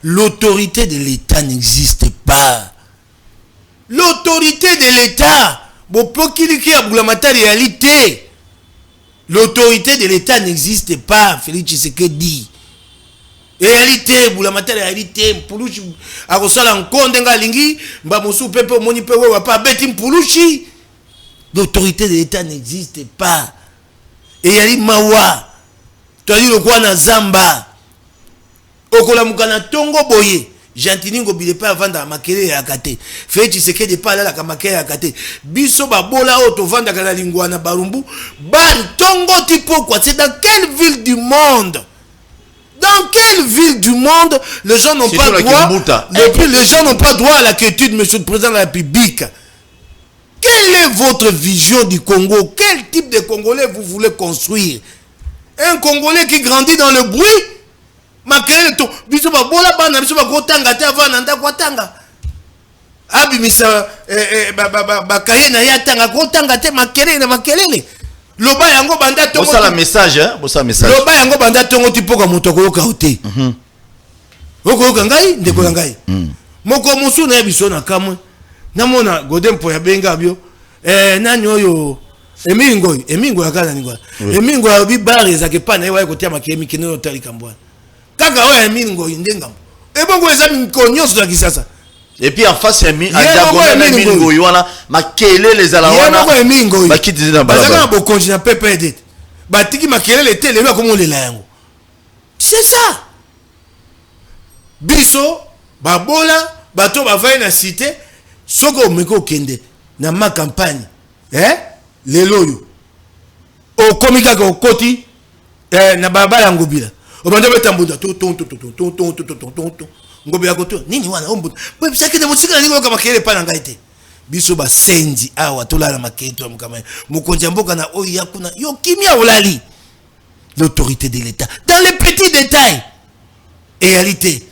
L'autorité de l'État n'existe pas. L'autorité de l'État réalité. L'autorité de l'État n'existe pas. Félix Tshisekedi. Réalité, Boulamata réalité. Mpulushi akosala nkonde nga lingi mba mosu pepe moni pe wa pa beti Mpulushi. L'autorité de l'État n'existe pas. Et yali mawa. Tali lokwa na zamba. Okola mukana tongo boye. Jantiningo bile pa vanda makele ya kate. Félix Tshisekedi pa la makele ya kate. Biso babola oto vanda kana lingwa na barumbu. Bari tongo tipo quoi. C'est dans quelle ville du monde? Dans quelle ville du monde les gens n'ont pas droit? Et puis les gens n'ont pas droit à la quiétude, monsieur le président de la République. Quelle est votre vision du Congo? Quel type de Congolais vous voulez construire? Un Congolais qui grandit dans le bruit? Makele to biso ba bola bana biso ba kotanga te avant nanda kwatanga. Abi misa ba kayena ya tanga kotanga te makele na makelele. Loba yango banda tongo. Bosa la message hein, bosa message. Loba yango banda tongo tipoka moto koyoka ote. Okoyoka ngai ndeko ngai. Moko musu na biso na kamwe. Namona godempo ya benga bio. Nani oyo Emingo yakana ningwa. Emingo ya bibare za kepana yewa kotia makemi kineno tali kambwa. Kaka oya Emingo indengambo. Ebongo eza mikonyoso za Kisasa. Et puis en face diagonale Emingo ywana makelele za la wana. Bakiti na balaba. Bazaka bokonji na PPD. Batiki makelele te lelo akomolela yango. C'est ça. Biso babola bato bavaye na cité soko meko kende na ma campagne. Lelo yo. O komika ko koti na babala ngobila. Obanda betambunda to ngobila ko to nini wana ombuta. Bwe saki de musika ni ko makele pa na ngaite. Biso ba senzi awa to la maketo mukama. Mukonja mboka na oyi yakuna yo kimia olali. L'autorité de l'État dans les petits détails. Réalité.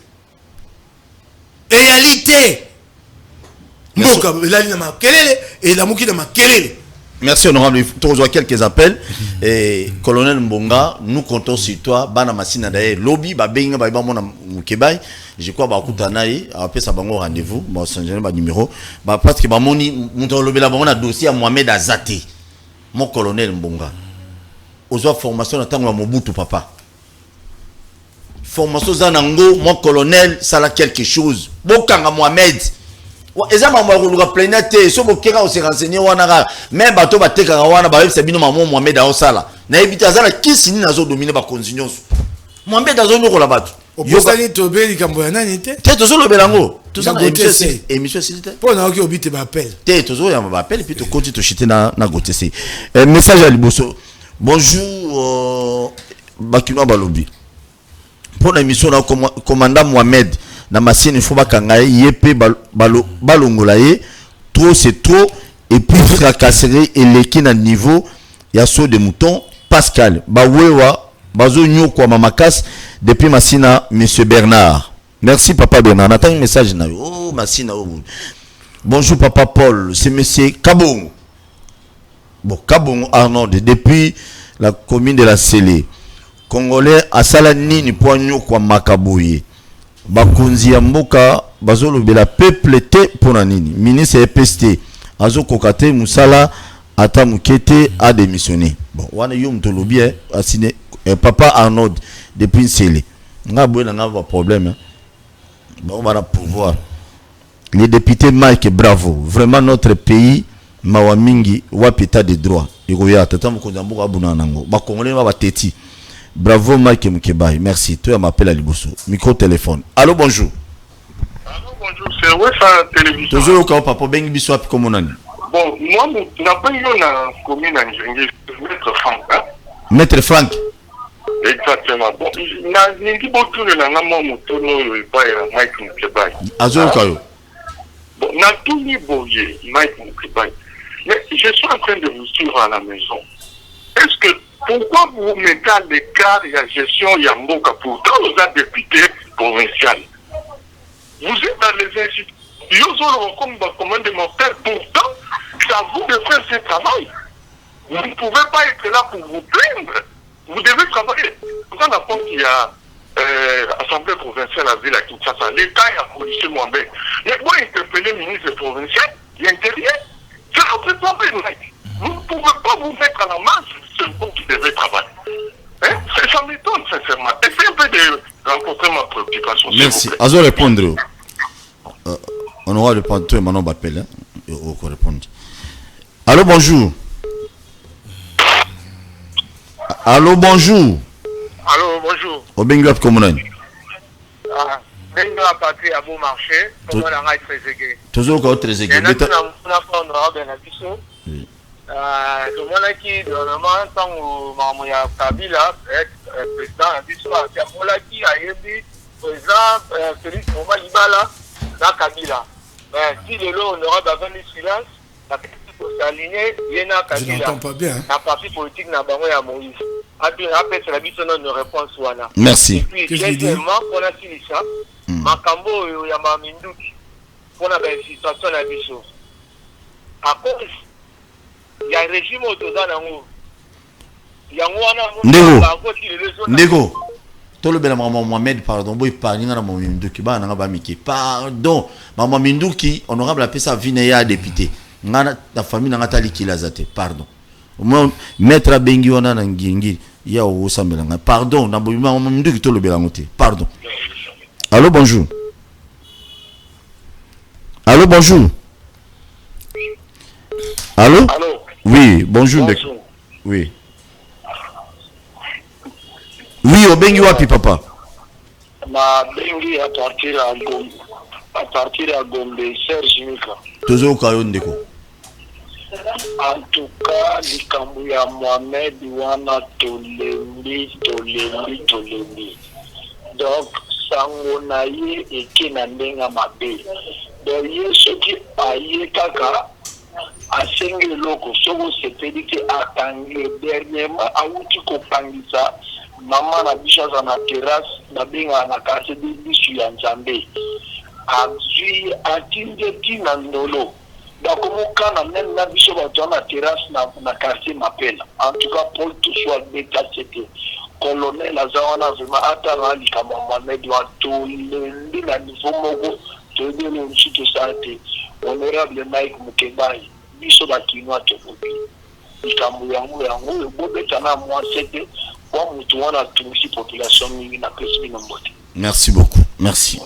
Mboka elali na makelele et la muki na makelele. Merci honorable. Tu reçois quelques appels. Et colonel Mbonga, nous comptons sur toi. Bana Massina d'ailleurs lobby, babenga ba mona mukebai. Je crois ba kutanaye, après ça bango rendez-vous, ba changer ba numéro. Ba parce que ba moni monto lobby la bango dossier à Mohamed Azate. Mon colonel Mbonga. Ozo formation na tango Mobutu papa. Formation zanango, mon colonel sala quelque chose. Bokanga Mohamed. Ezama mwa planète so bokeka se renseigner wana même bato bateka wana ba sabino maman Mohamed Aosala na ebita azala kisini nazo dominer ba continuous Mohamed azono ko la bato yosali tobeli kambo ya nani te tozo lobela ngo tozo émission s'il te pour na oki obite ba appel te tozo ya ba appel puis to continue to chiter na gotese message à liboso bonjour bakino balobi pour l'émission na commandant Mohamed na machine il faut bakanga yepe balongola ye trop c'est trop et puis fracasserie et l'équipe à niveau ya saut de mouton Pascal bawewa bazo nyoko mamakas depuis Massina monsieur Bernard. Merci papa Bernard. On attend un message na oh Massina oh. Bonjour papa Paul, c'est monsieur Kabongo. Bon Kabongo Arnaud depuis la commune de la Célé. Congolais asala nini po nyoko makaboye. Bakonzi ya mboka bazolobela peuple te pona nini ministre EPST azokokate musala ata mukete a démissionné. Bon wana yo mtolobi asine papa Arnaud depuis Sele nga bwena nga ba problème bon on va pouvoir les députés Mike bravo vraiment notre pays mawa mingi wapi état de droit ikoya tata mokonza mboka abuna nango ba congolais ba bateti. Bravo Mike Mukebai, merci. Toi m'appelle à Liboso. Micro téléphone. Allô, bonjour. Allô, bonjour, c'est Wefa Télévision. Toujours au papa Bengi Biswap comme on a dit. Bon, moi, n'a pas eu la commune en Jérémie, Maître Franck. Hein? Maître Franck. Exactement. Bon, n'a dit beaucoup de la maman Moutono et pas Mike Mukebai. Azul Kayo. Bon, n'a tout ni boyé, Mike Mukebai. Mais je suis en train de vous suivre à la maison. Est-ce que pourquoi vous mettez à l'écart la gestion Yamboka pourtant vous êtes député provincial? Vous êtes dans les institutions. Comme commande mortelle, pourtant, c'est à vous de faire ce travail. Vous ne pouvez pas être là pour vous plaindre. Vous devez travailler. Quand on apprend qu'il y a Assemblée provinciale à Ville à Kinshasa, l'État a policier Mohamed. Mais moi, interpeller le ministre provincial, l'intérieur, c'est notre problème. Vous ne pouvez pas vous mettre à la main, c'est vous qui devez travailler. Hein? Ça m'étonne, sincèrement. Essayez un peu de rencontrer ma préoccupation. Merci. Azo répondre. On aura répondre. Toi, maintenant, on va appeler. On va répondre. Allô, bonjour. Allô, bonjour. Allô, bonjour. Au Benguap, comment on a dit? Benguap a parti à bon marché. Comment on a très aigué. Toujours au très aigué. tomonaki gouvernement ntango makambo ya Kabila président ya biso akamolaki ayebi président Félix Moba Libala na Kabila si lelo honorable avandi silence nakati kosaligné ye na Kabila na parti politique na bango ya Moïse apesela biso na une réponse wana. Merci. Et puis deuxièmement mpona silisa makambo oyo ya maminduki mpona basituation na biso à cause il y a un régime autour nango ndeko tolo bela maman Mohamed pardon boy parler na maman Minduki ba na ba miki pardon maman Minduki honorable appelle ça vineya député ngana ta famille na ngata likila zate pardon moi maître bengi wana na ngingi ya o sambela nga pardon na boy maman Minduki tolo bela ngote pardon. Allô, bonjour. Allô, bonjour. Allô? Allô. Oui, bonjour. Bonjour. Oui. Oui, au Bengi wapi papa? Ma Bengi à partir à Gombe, Serge Mika. Toujours au Kayo Ndeko. En tout cas, likambu ya Mohamed wana tolembi. Donc, sango na ye eke na ndenga mabe. Donc, ye soki aye kaka asengi loko soko sepeli te atangi dernièrement awuti kopangisa mama na biso aza na terrasse na benga na quartier de bisu ya Nzambe azwi atinde tina ndolo bakomokana même na biso bato na terrasse na quartier Mapela. En tout cas Paul Tousoua beta c'était colonel aza wana vraiment atala likambo Mohamed wa tolendi na niveau moko toyebeli mosusu tosala te honorable Mike Mukebai biso bakinwa tokoki likambo yango bobeta na mwasi te kwa mutu wana atumisi population mingi na pesi bino mbote. Merci beaucoup, merci.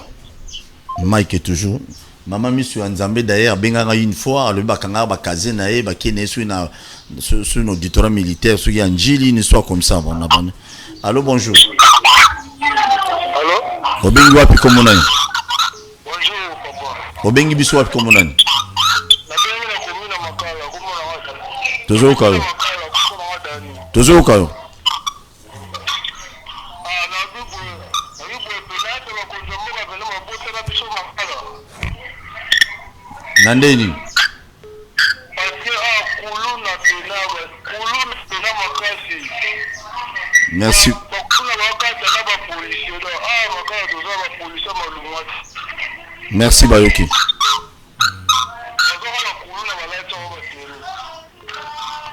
Mike est toujours maman Misu Nzambe d'ailleurs benganga une fois le bakanga bakaze na e bakene sur un auditoire militaire sur Yanjili une histoire comme ça on a bon. Allô, bonjour. Allô? Obengi wapi comme on a? Bonjour papa. Obengi biso wapi comme on a? Na bengi na komina makala kuma na wata. Toujours Kayo. Toujours Kayo. Nandeni. Merci. Merci Bayoki.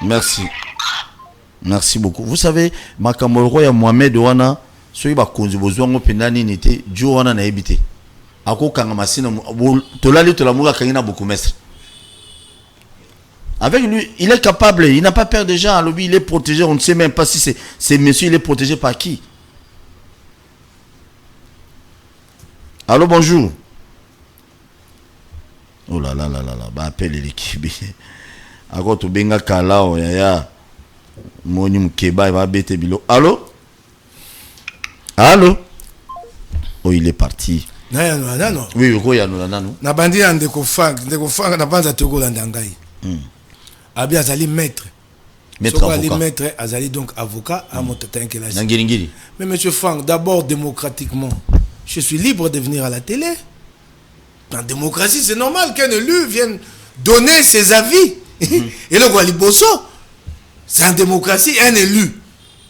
Merci. Merci beaucoup. Vous savez, makamoro ya Mohamed wana soyi ba konzi bozwango pendani nité jo wana na ebité. Ako kanga masina tolali tolamuka kangina beaucoup mestre. Avec lui, il est capable, il n'a pas peur des gens, lui il est protégé, on ne sait même pas si c'est monsieur, il est protégé par qui. Allô, bonjour. Oh là là là là là, bah appelle l'équipe. Ako to benga kala o yaya. Moni mkeba va bete bilo. Allô? Allô? Oh, il est parti. Non. Oui, Roya no nanu. Na bandi ya ndeko Frank na banza toko landangai. Abi azali maître. Maître avocat. Maître azali donc avocat à mon tatin que la. Nangiringiri. Mais monsieur Frank, d'abord démocratiquement, je suis libre de venir à la télé. En démocratie, c'est normal qu'un élu vienne donner ses avis. Et le Gualiboso, c'est en démocratie, un élu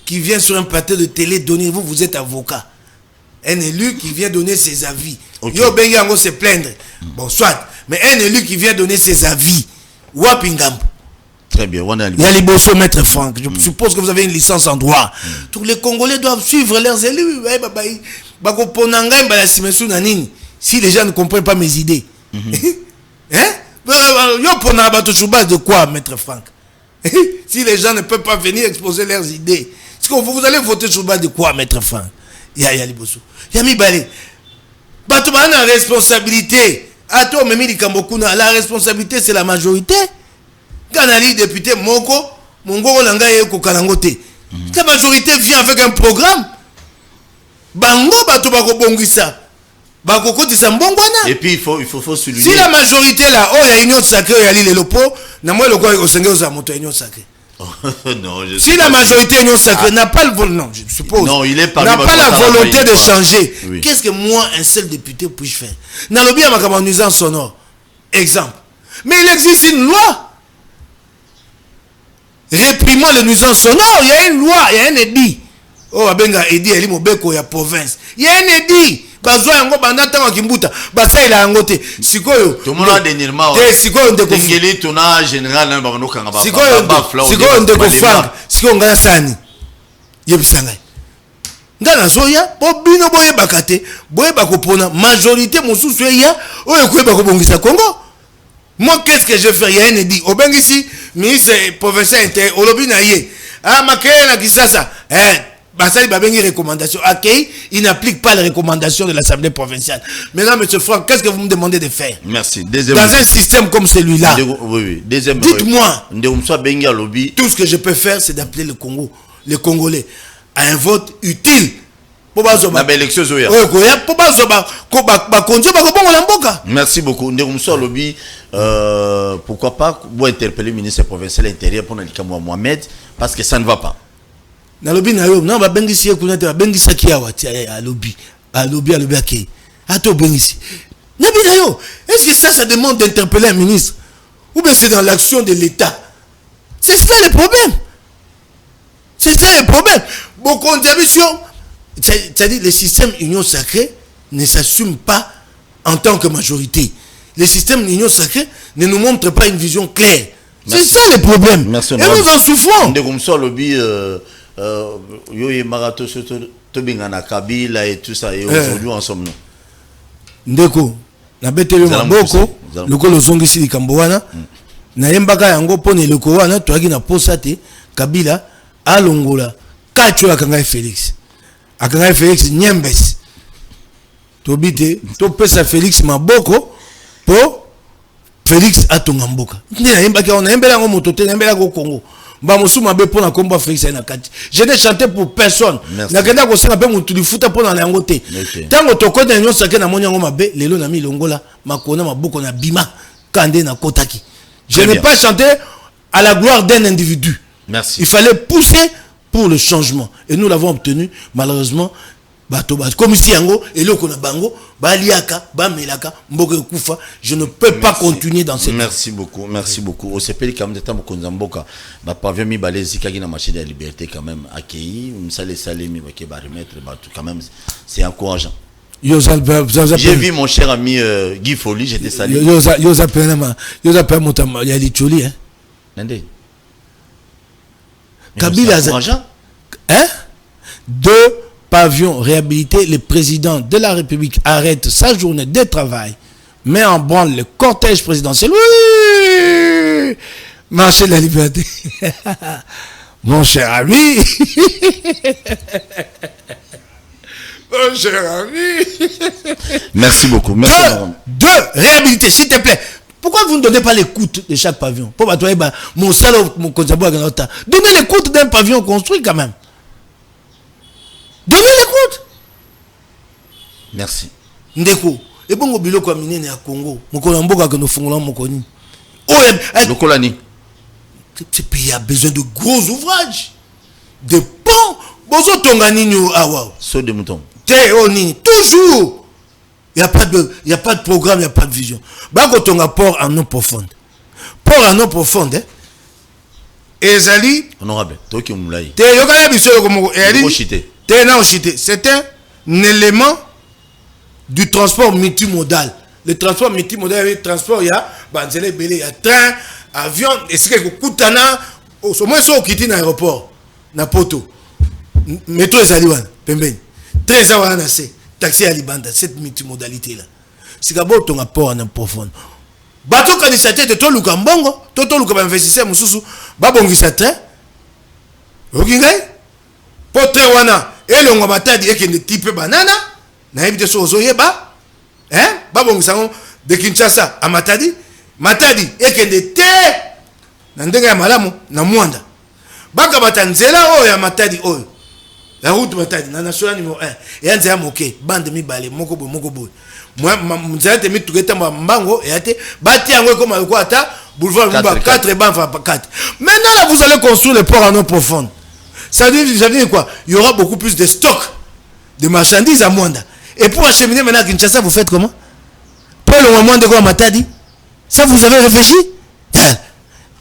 qui vient sur un plateau de télé donner, vous êtes avocat. Un élu qui vient donner ses avis. Yo Bengango se plaindre. Bon, soit. Mais un élu qui vient donner ses avis. Wapingam. Très bien. Il y a les Bosso, maître Franck. Je suppose que vous avez une licence en droit. Tous les Congolais doivent suivre leurs élus. Si les gens ne comprennent pas mes idées. Hein? Yo pona bato chouba de quoi, maître Franck? Si les gens ne peuvent pas venir exposer leurs idées. Est-ce que vous allez voter chouba de quoi, maître Franck? Il y a les Bosso. Il y a mi balé. Bato ba na responsabilité. Ato memi likambokuna. La responsabilité c'est la majorité. Kanali député Moko, Mongo Langa et Kokalangote. La majorité vient avec un programme. Bango bato bako bongisa. Bako koti sa mbongwana. Et puis il faut souligner. Si la majorité là, oh il y a union sacrée, il y a l'île lopo, na moi le quoi au sengé aux amoto union sacrée. Non, si la majorité union sacrée n'a pas le non, je suppose. Non, il est n'a pas la volonté de changer. Oui. Qu'est-ce que moi un seul député puis-je faire? N'a lobby à ma nuisance sonore. Exemple. Mais il existe une loi réprimant les nuisances sonores. Il y a une loi, il y a un édit. Oh, abenga édit, il y a Mobeko, il y a province. Il y a un édit. Bazoa yango bandata wa kimbuta. Basa il a ngote. Sikoyo. Tout le monde a dernièrement. Sikoyo ndeko. Tengeli tona général na bano kanga ba. Sikoyo ndeko Frank. Sikoyo ngana sani. Yebisanga. Ngana soya, bobino boye bakate, boye bakopona majorité mosusu ya, oyo koyeba ko bongisa Congo. Moi, qu'est-ce que je fais? Il y a un édit. Au Bengissi, ministre provincial inter, Olobi na ye. Ah, Makeye na Kisasa. Basali Babengi recommandation. Ok, il n'applique pas les recommandations de l'Assemblée provinciale. Maintenant, monsieur Franck, qu'est-ce que vous me demandez de faire? Merci. Deuxième. Dans un système comme celui-là. Oui. Deuxième. Dites-moi. Lobby. Tout ce que je peux faire, c'est d'appeler le Congo, les Congolais, à un vote utile. Merci beaucoup. Lobby, pourquoi pas vous interpeller le ministre provincial intérieur pour Nalikamo Mohamed parce que ça ne va pas. Est-ce que ça demande d'interpeller un ministre? Ou bien c'est dans l'action de l'État? C'est ça le problème. C'est ça le problème. Beaucoup d'ambitions. C'est-à-dire le système union sacrée ne s'assume pas en tant que majorité. Le système union sacrée ne nous montre pas une vision claire. C'est ça le problème. Merci, et nous en souffrons. Et tout ça, et aujourd'hui ensemble. Ndeko, na betele maboko, loko lozongi sili kambowana, na yembaka yango pone loko wana, toaki na posate, Kabila, alongola, kacho akangai Félix. Akangai Félix Nyembes. Tobite, to pesa Félix maboko, po Félix atongamboka. Ndena yembaka on yembela ngo motote, yembela go Congo. Je n'ai chanté pour personne. Je n'ai pas chanté pour personne. Je n'ai pas chanté à la gloire d'un individu. Merci. Il fallait pousser pour le changement. Et nous l'avons obtenu, malheureusement. Comme ici, je ne peux pas continuer dans cette. Merci beaucoup, merci beaucoup. Au CPL, quand même, marché de la liberté, quand même, accueilli. Quand même, c'est encourageant. J'ai vu mon cher ami Guy Folly, j'étais salué. Kabila, hein? Deux pavillon réhabilité, le président de la République arrête sa journée de travail, met en branle le cortège présidentiel. Oui, marché de la liberté. Mon cher ami. Mon cher ami. Merci beaucoup. Merci. Deux, réhabilité, s'il te plaît. Pourquoi vous ne donnez pas l'écoute de chaque pavillon? Pour mon salaud, mon contribuable, donnez l'écoute d'un pavillon construit quand même. Donnez l'écoute. Merci. Ndeko. Et bon, au biloko à miner à Congo. Mon colombo que nous faisons mon coni. Oh, le Colani. Ce pays a besoin de gros ouvrages. De ponts. Bozo Tongani, awa. Saut de mouton. Théoni. Toujours. Il n'y a pas de programme, il n'y a pas de vision. Bako Tonga port en eau profonde. Port en eau profonde, Ezali. Honorable. Toki Moulay. C'est un élément du transport multimodal. Le transport multimodal, le transport, il y a il y a train, avion, et c'est que Koutana, au moins ça, qui est dans l'aéroport, na poto, métro et Saliwan, Pembeni, train ça va nasser, taxi à Libanda, cette multimodalité là. C'est d'abord ton rapport en profond. Bateau quand il s'attend de toi, Lukambongo, toi, Lukamba investisseur, Moussou, Babongi s'attend, ok, pour train wana, et l'on va t'aider et qu'il ne type banana. Na évité so zoyeba babongi sango de Kinshasa à Matadi et kende te na ndenga ya malamu na mwanda baka batanzela o ya Matadi o la route Matadi na national numéro 1 et anze ya moke bande mi balé moko boy moi mzala te mi tuketa mbango et ate bati yango comme alko ata boulevard 4 ban 4. Maintenant là vous allez construire le port en eau profonde. Ça veut dire quoi? Il y aura beaucoup plus de stock de marchandises à Mwanda. Et pour acheminer maintenant à Kinshasa, vous faites comment? Pour le moment de quoi Matadi? Ça, vous avez réfléchi?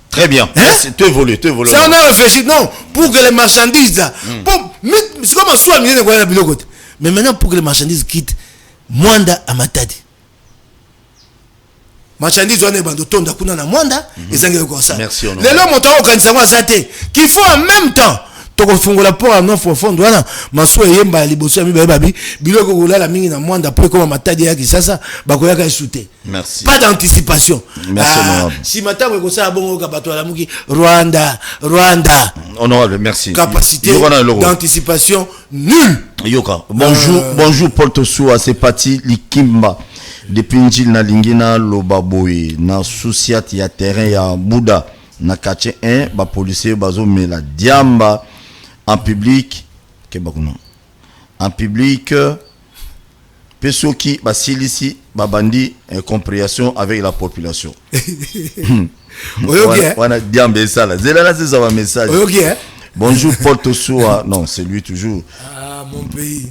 Très bien. Tu évolues. Ça, on a réfléchi. Non, pour que les marchandises là. C'est comme un soin, mais maintenant, pour que les marchandises quittent Mwanda à Matadi. Marchandises, on est dans le ton d'Akuna na Mwanda. Et ça, c'est comme ça. Merci, on les gens ont organisé qu'il faut en même temps. La port en offre fond wana maso yemba liboso mi babi biloko kola la mingi na mwanda après comme Matadi ya Kisasa bakoya ka shooter. Merci. Pas d'anticipation. Merci honorable. Si matamo ko sa bongo ka bato la muki Rwanda. Honorable, merci. Capacité d'anticipation nulle. Yoka. Bonjour Paul Tosoua, c'est parti Likimba. Depuis Njil na lingina lobaboy na souciat ya terrain ya Bouddha na quartier 1 ba policier bazo mela diamba en public en public Pesoki basilisi babandi incompréhension avec la population. On a diamba ça là. Zela c'est ça message. Bonjour Paul Tosoua. Non, c'est lui toujours. Ah mon pays.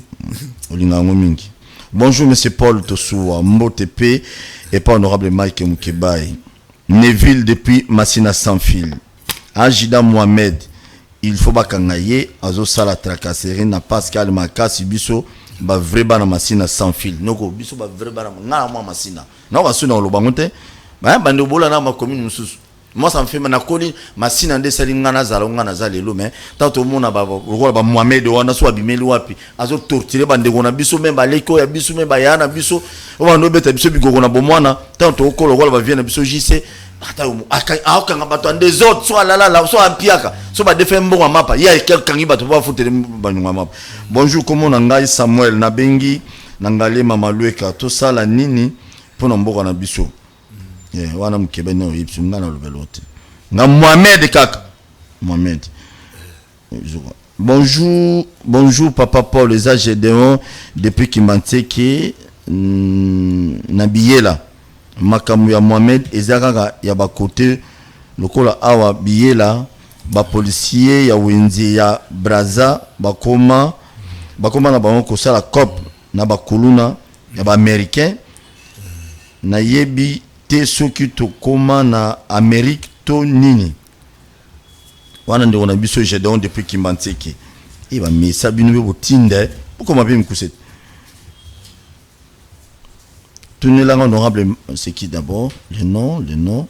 Bonjour monsieur Paul Tosoua, Mbotepe et pas honorable Mike Moukebaye. Neville depuis Massina sans fil. Ajida Mohamed, il faut bakangaye azo sala tracasserie na Pascal Makasi biso ba vrai bana Massina sans fil. Noko biso ba vrai bana ngala moi Massina. Na ba suna lo bangote. Ba bande bola na ma commune mususu. Moi ça me fait na koli Massina nde sali ngana zala ngana zalelo mais tato mona ba ba Mohamed wana so abimeli wapi azo torturer bande gona biso même ba leko ya biso même ba yana biso o ba no beta biso bigo na bomwana tanto okolo wala ba vienne biso jise ata aka ngabato ande autres so la so ampiaka so ba defembo wa mapa ya quelqu'un qui bato ba foutre ba nyuma mapa. Bonjour comment ngai Samuel na bengi nangale mama Lueka to sala nini pona mboka na biso. Wana mkebe no yipsu ngana lobelote na Mohamed kaka Mohamed. Bonjour papa Paul les Gédéon depuis Kimanteke na Biela makamu ya Mohamed ezaka ya ba côté lokola awa Biela ba policier ya wenzi ya Braza bakoma na bango ko sala cop na ba kuluna ya ba américain na yebi te soki to koma na Amérique to nini wana ndio na biso Gédéon depuis Kimanteke et ba mesa binu be botinde pourquoi m'a mkusete tenez là honorable c'est qui d'abord le nom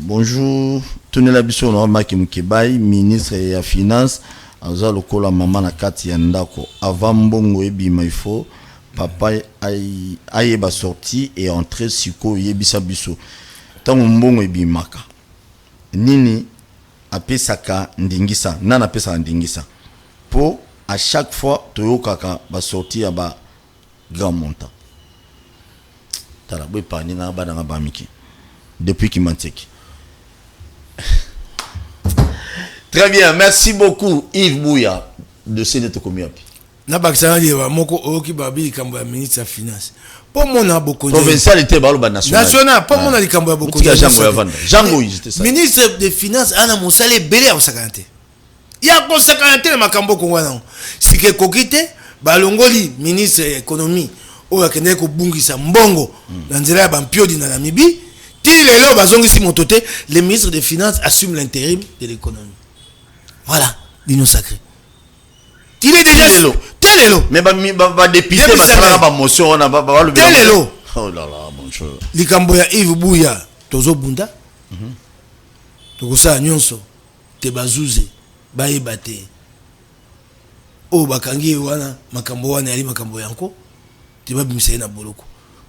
bonjour tenez la biso honorable Maki Mukebai ministre ya finance aza lokola mama na kati ya ndako avant mbongo ebima ifo papa aye ba sorti et entrer siko yebisa biso tango mbongo ebimaka nini apesaka ndingisa nana apesaka ndingisa po à chaque fois toyokaka ba sorti ya ba grand montant tala boy pani nga bana nga bamiki depuis Kimanteki. Très bien, merci beaucoup Yves Bouya de Sénéto Komiapi. Na bakisanga lieba moko oki babi likambo ya ministre ya finance. Po mona bokonzi. Provincial était baloba national. National, po mona likambo ya bokonzi. Jango c'était ça. Ministre des finances ana mosale belé ya sakante. Ya ko sakante na makambo ko wana. Sike kokite balongoli ministre ya économie oyo akende ko bungisa mbongo na nzela ya bampiodi na Namibie. Ti lelo bazongisi motote, le ministre des finances assume l'intérim de l'économie. Voilà, l'union sacrée. Il est déjà Telelo. Mais ba député ba motion on a ba le Telelo. Oh là là, bonjour. Likambo ya Yves Bouya tozo bunda. Tokosa nyonso te bazuze ba ebate. O bakangi wana makambo wana yali makambo yanko. Te ba bimisa na boloko.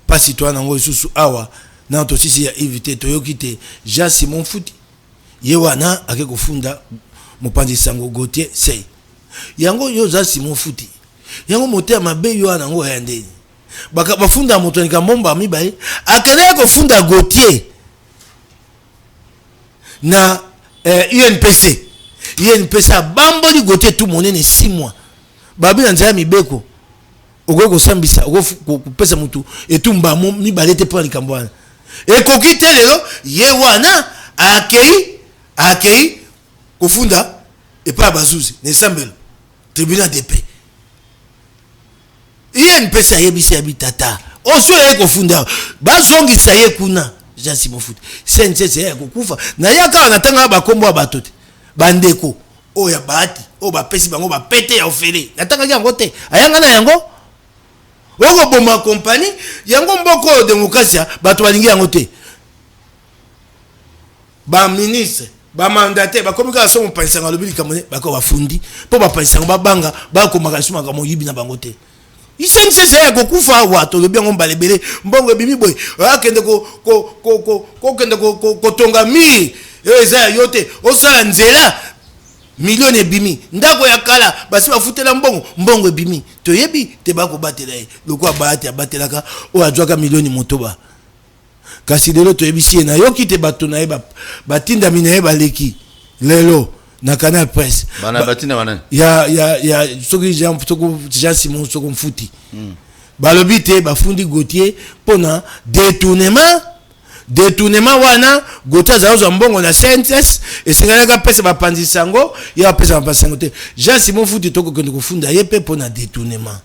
Pas citoyen ngo isusu awa na to sisi ya éviter toyokite Jean Simon Fouti. Ye wana akeko funda mopanzi sango Gauthier sei. Yango yo za Simon Fouti. Yango moteur mabe yo anango ya ndeni. Baka bafunda moto nika momba mibaye. Akane ko funda Gauthier. Na UNPC. UNPC bamboli Gauthier tout monene 6 mois. Babi na nzaya mibeko. Oko ko sambisa, oko pesa mutu etumba mibale te pour likambo wana. E kokite lelo ye wana akei kofunda et pas bazuzi ne sambelo tribunal de paix. Yen pesa yebisa bitata oso ye kofunda bazongisa ye kuna Jean Simon Fouti sense ye kokufa na yaka na tanga ba kombo abatote bandeko oya bahati o ba pesi bango ba pete ya ofele na tanga yango te ayanga na yango oko boma compagnie yango mboko demokrasia bato balingi yango te ba ministre ba mandataire ba komika so mpensanga lobili kamone ba ko bafundi po ba pensanga ba banga ba ko makasuma ka moyibi na bango te isense se ko kufa wato lobi yango mbalebele mbongo ebimi boy akende ko kende ko tonga mi eza yote osala nzela million ebimi ndako ya kala basi bafutela mbongo ebimi toyebi te bako batela lokwa bahati abatelaka o ajwaka million motoba kasi lelo toyebisi na yoki te bato na ye batinda mina ye baleki lelo na Canal Presse bana batinda bana ya soki Jean Simon soko Mfuti balobi te bafundi Gauthier pona détournement wana Gauthier zazo mbongo na CNSS esengalaka pesa bapanzi sango ya pesa bapanzi sango te Jean Simon Fouti toko kende kofunda ye pe pona détournement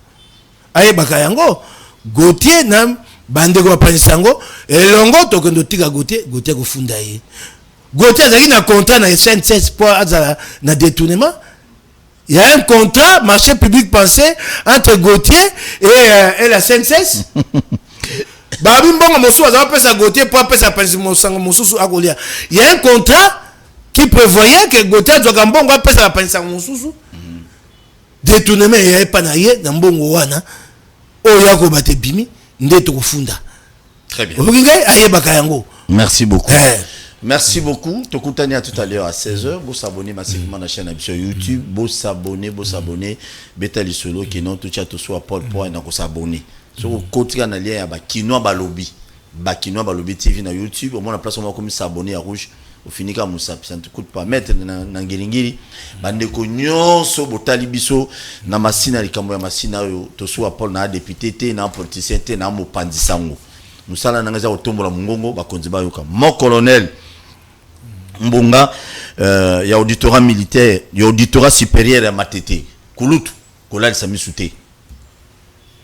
aye baka yango Gauthier na bandeko bapanzi sango elongo toko ndo tika Gauthier kofunda ye Gauthier azali na contrat na CNSS pour azala na détournement. Il y a un contrat marché public pensé entre Gauthier et la CNSS. Babi mbongo mosu azaba pesa Gauthier pour pesa pensi mosango mosusu akolia. Il y a un contrat qui prévoyait que Gauthier doit mbongo pesa la pensi mosusu. Détournement ya pas na ye na mbongo wana. Oya ko bate bimi ndeto kufunda. Très bien. Okingai ayebaka yango. Merci beaucoup. Merci beaucoup. Tokutani à tout à l'heure à 16h. Vous s'abonnez massivement à la chaîne sur YouTube. Vous s'abonnez. Betali solo qui non tout chat soit Paul Point donc s'abonner. Sur côté na lien ba Kinoa Balobi. Ba Kinoa Balobi TV na YouTube. Au moins la place on va comme s'abonner à rouge. Au fini ka musa ça ne coûte pas mettre na ngilingiri. Bande ko nyonso botali biso na masina likambo ya masina yo to soit Paul na député te na politicien te na mopandi sango. Musala na ngaza otombola mungongo bakonzi ba yoka. Mon colonel Mbunga, il y a auditorat militaire, il y a auditorat supérieur à Matete. Kulutu, Kolal Samisute.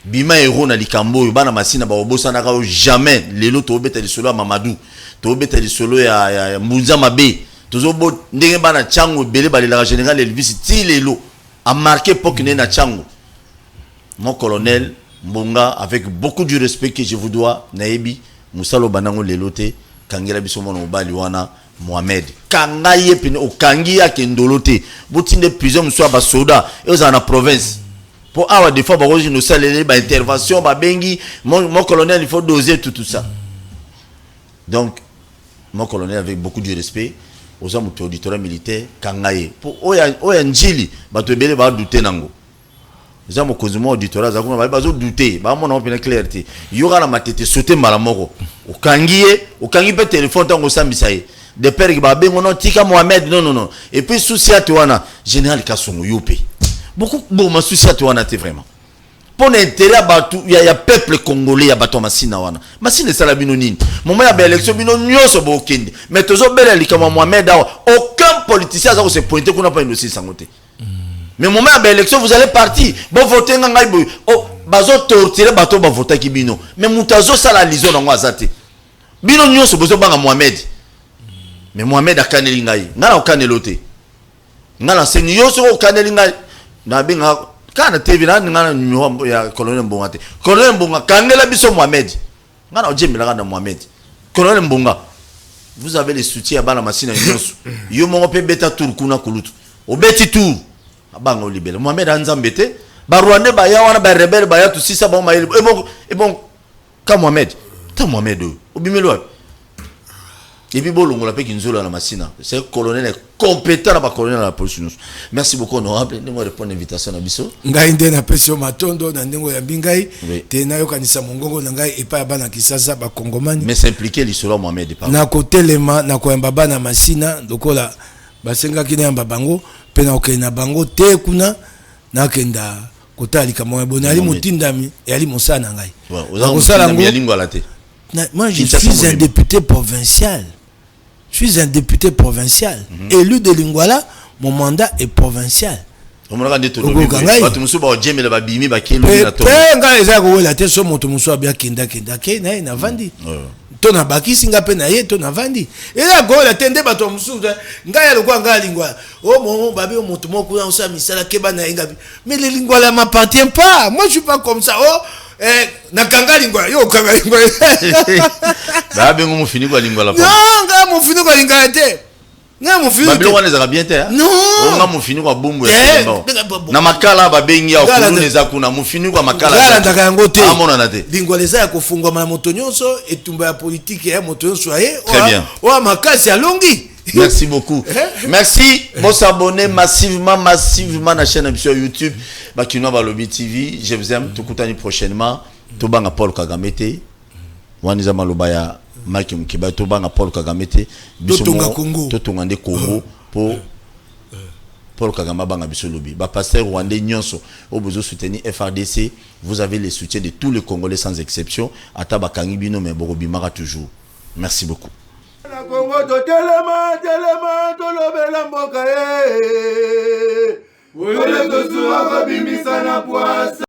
Bima héros na likambo, bana masina ba obosa na kao jamais. Lelo to obeta di solo à Mamadou, to obeta di solo ya Mbunza Mabe. Tozo bo ndenge bana chango belé ba la général Elvis ti lelo a marqué pour qu'il na chango. Mon colonel Mbunga, avec beaucoup de respect que je vous dois, Naebi, Moussalo banango lelote, Kangela bisomo no bali wana. Mohamed kangaye pene o kangia kendolote botinde prison soit ba soda et aux en province pour avoir des fois ba no salele ba intervention ba bengi mon colonel il faut doser tout ça donc mon colonel avec beaucoup de respect aux hommes auditorat militaire kangaye pour oya njili ba to belé ba douter nango Za mokonzi mo auditorat za kuna bazo douter ba mona opena clarté yoka na matete sauter malamoko okangi pe téléphone tango sambisa ye de père ki ba bengo non tika Mohamed non et puis souci à toi général Kasongo yope beaucoup bon ma souci à toi te vraiment pour l'intérêt il y a peuple congolais ya bato masina wana masina sala bino nini moment ya ba élection bino nyoso bo kende mais tozo bela likama Mohamed aucun politicien ça se pointer qu'on a pas une dossier sangote mais moment ya ba élection vous allez partir bon voter ngai boy oh bazo torturer bato ba voter ki bino mais mutazo sala lizo na ngwazate bino nyoso bozo banga Mohamed mais Mohamed akaneli ngai ngala okanelote ngala sengi yoso okaneli ngai na benga kana TV na ngana numéro ya colonel Mbonga te colonel Mbonga kangela biso Mohamed ngana ojemela na Mohamed colonel Mbonga vous avez les soutiens bana masina nyonso yo mongo pe beta tour kuna kulutu obeti tour abanga olibela Mohamed anzambete ba Rwanda ba ya wana ba rebelle ba ya tout sisa ba maïl et bon ka Mohamed obimelo et puis bolongo la pe kinzola na masina c'est colonel compétent na ba colonel la police. Merci beaucoup honorable ndingo répondre invitation na biso ngai nde na pesio matondo na ndingo ya bingai te na yokanisa mongongo na ngai epa ya bana kisasa ba kongomani mais s'impliquer l'isolo Mohamed pas na kotelema na koyamba bana masina lokola basenga kine yamba bango pe na okena bango te kuna na kenda kotalika moyo bonali mutindami yali mosana ngai osala ngo la te. Moi je suis un député provincial. Je suis un député provincial. Élu de Lingwala, mon mandat est provincial. On m'a dit tout le monde. Tu me souviens, Jimmy le babimi, bakilo. Quand les gens la tête sur mon tomuso bien kenda na vandi. Ton abaki singa pe na ye ton avandi. Et là go la tende ba tomuso ngaya lokwa ngaya Lingwala. Oh mon babi mon tomoko na usa misala keba na ingabi. Mais le Lingwala m'appartient pas. Moi je suis pas comme ça. Oh nakanga Lingwala yo kanga Lingwala. Ba bengo mo fini kwa Lingwala pa. Non, nga mo fini kwa Lingwala te. Nga mo fini. Ba bilo wana za bien te. Non. Nga mo fini kwa bumbu ya Simba. Na makala ba bengi ya kulune za kuna mo fini kwa makala. Ngala ndaka yango te. Amona na te. Lingwala za ya kofungwa na moto nyonso etumba ya politique ya moto nyonso aye. Très bien. Wa makasi ya longi. Merci beaucoup. Merci. Bon s'abonner massivement à la chaîne sur YouTube. Bakino Balobi TV. Je vous aime. Tout l'année prochainement. Tobanga Paul Kagame te. Waniza Malobaya Mike Mkiba. Tobanga Paul Kagame te. Totonga Congo. Totonga de Congo pour Paul Kagame banga biso lobi. Ba pasteur rwandais nyonso au besoin soutenir FRDC. Vous avez le soutien de tous les Congolais sans exception. Ataba Kangibino mais Borobimara toujours. Merci beaucoup. Na Congo to telema tolobela mboka ye. Ole to suwa ko bimisa na poasa.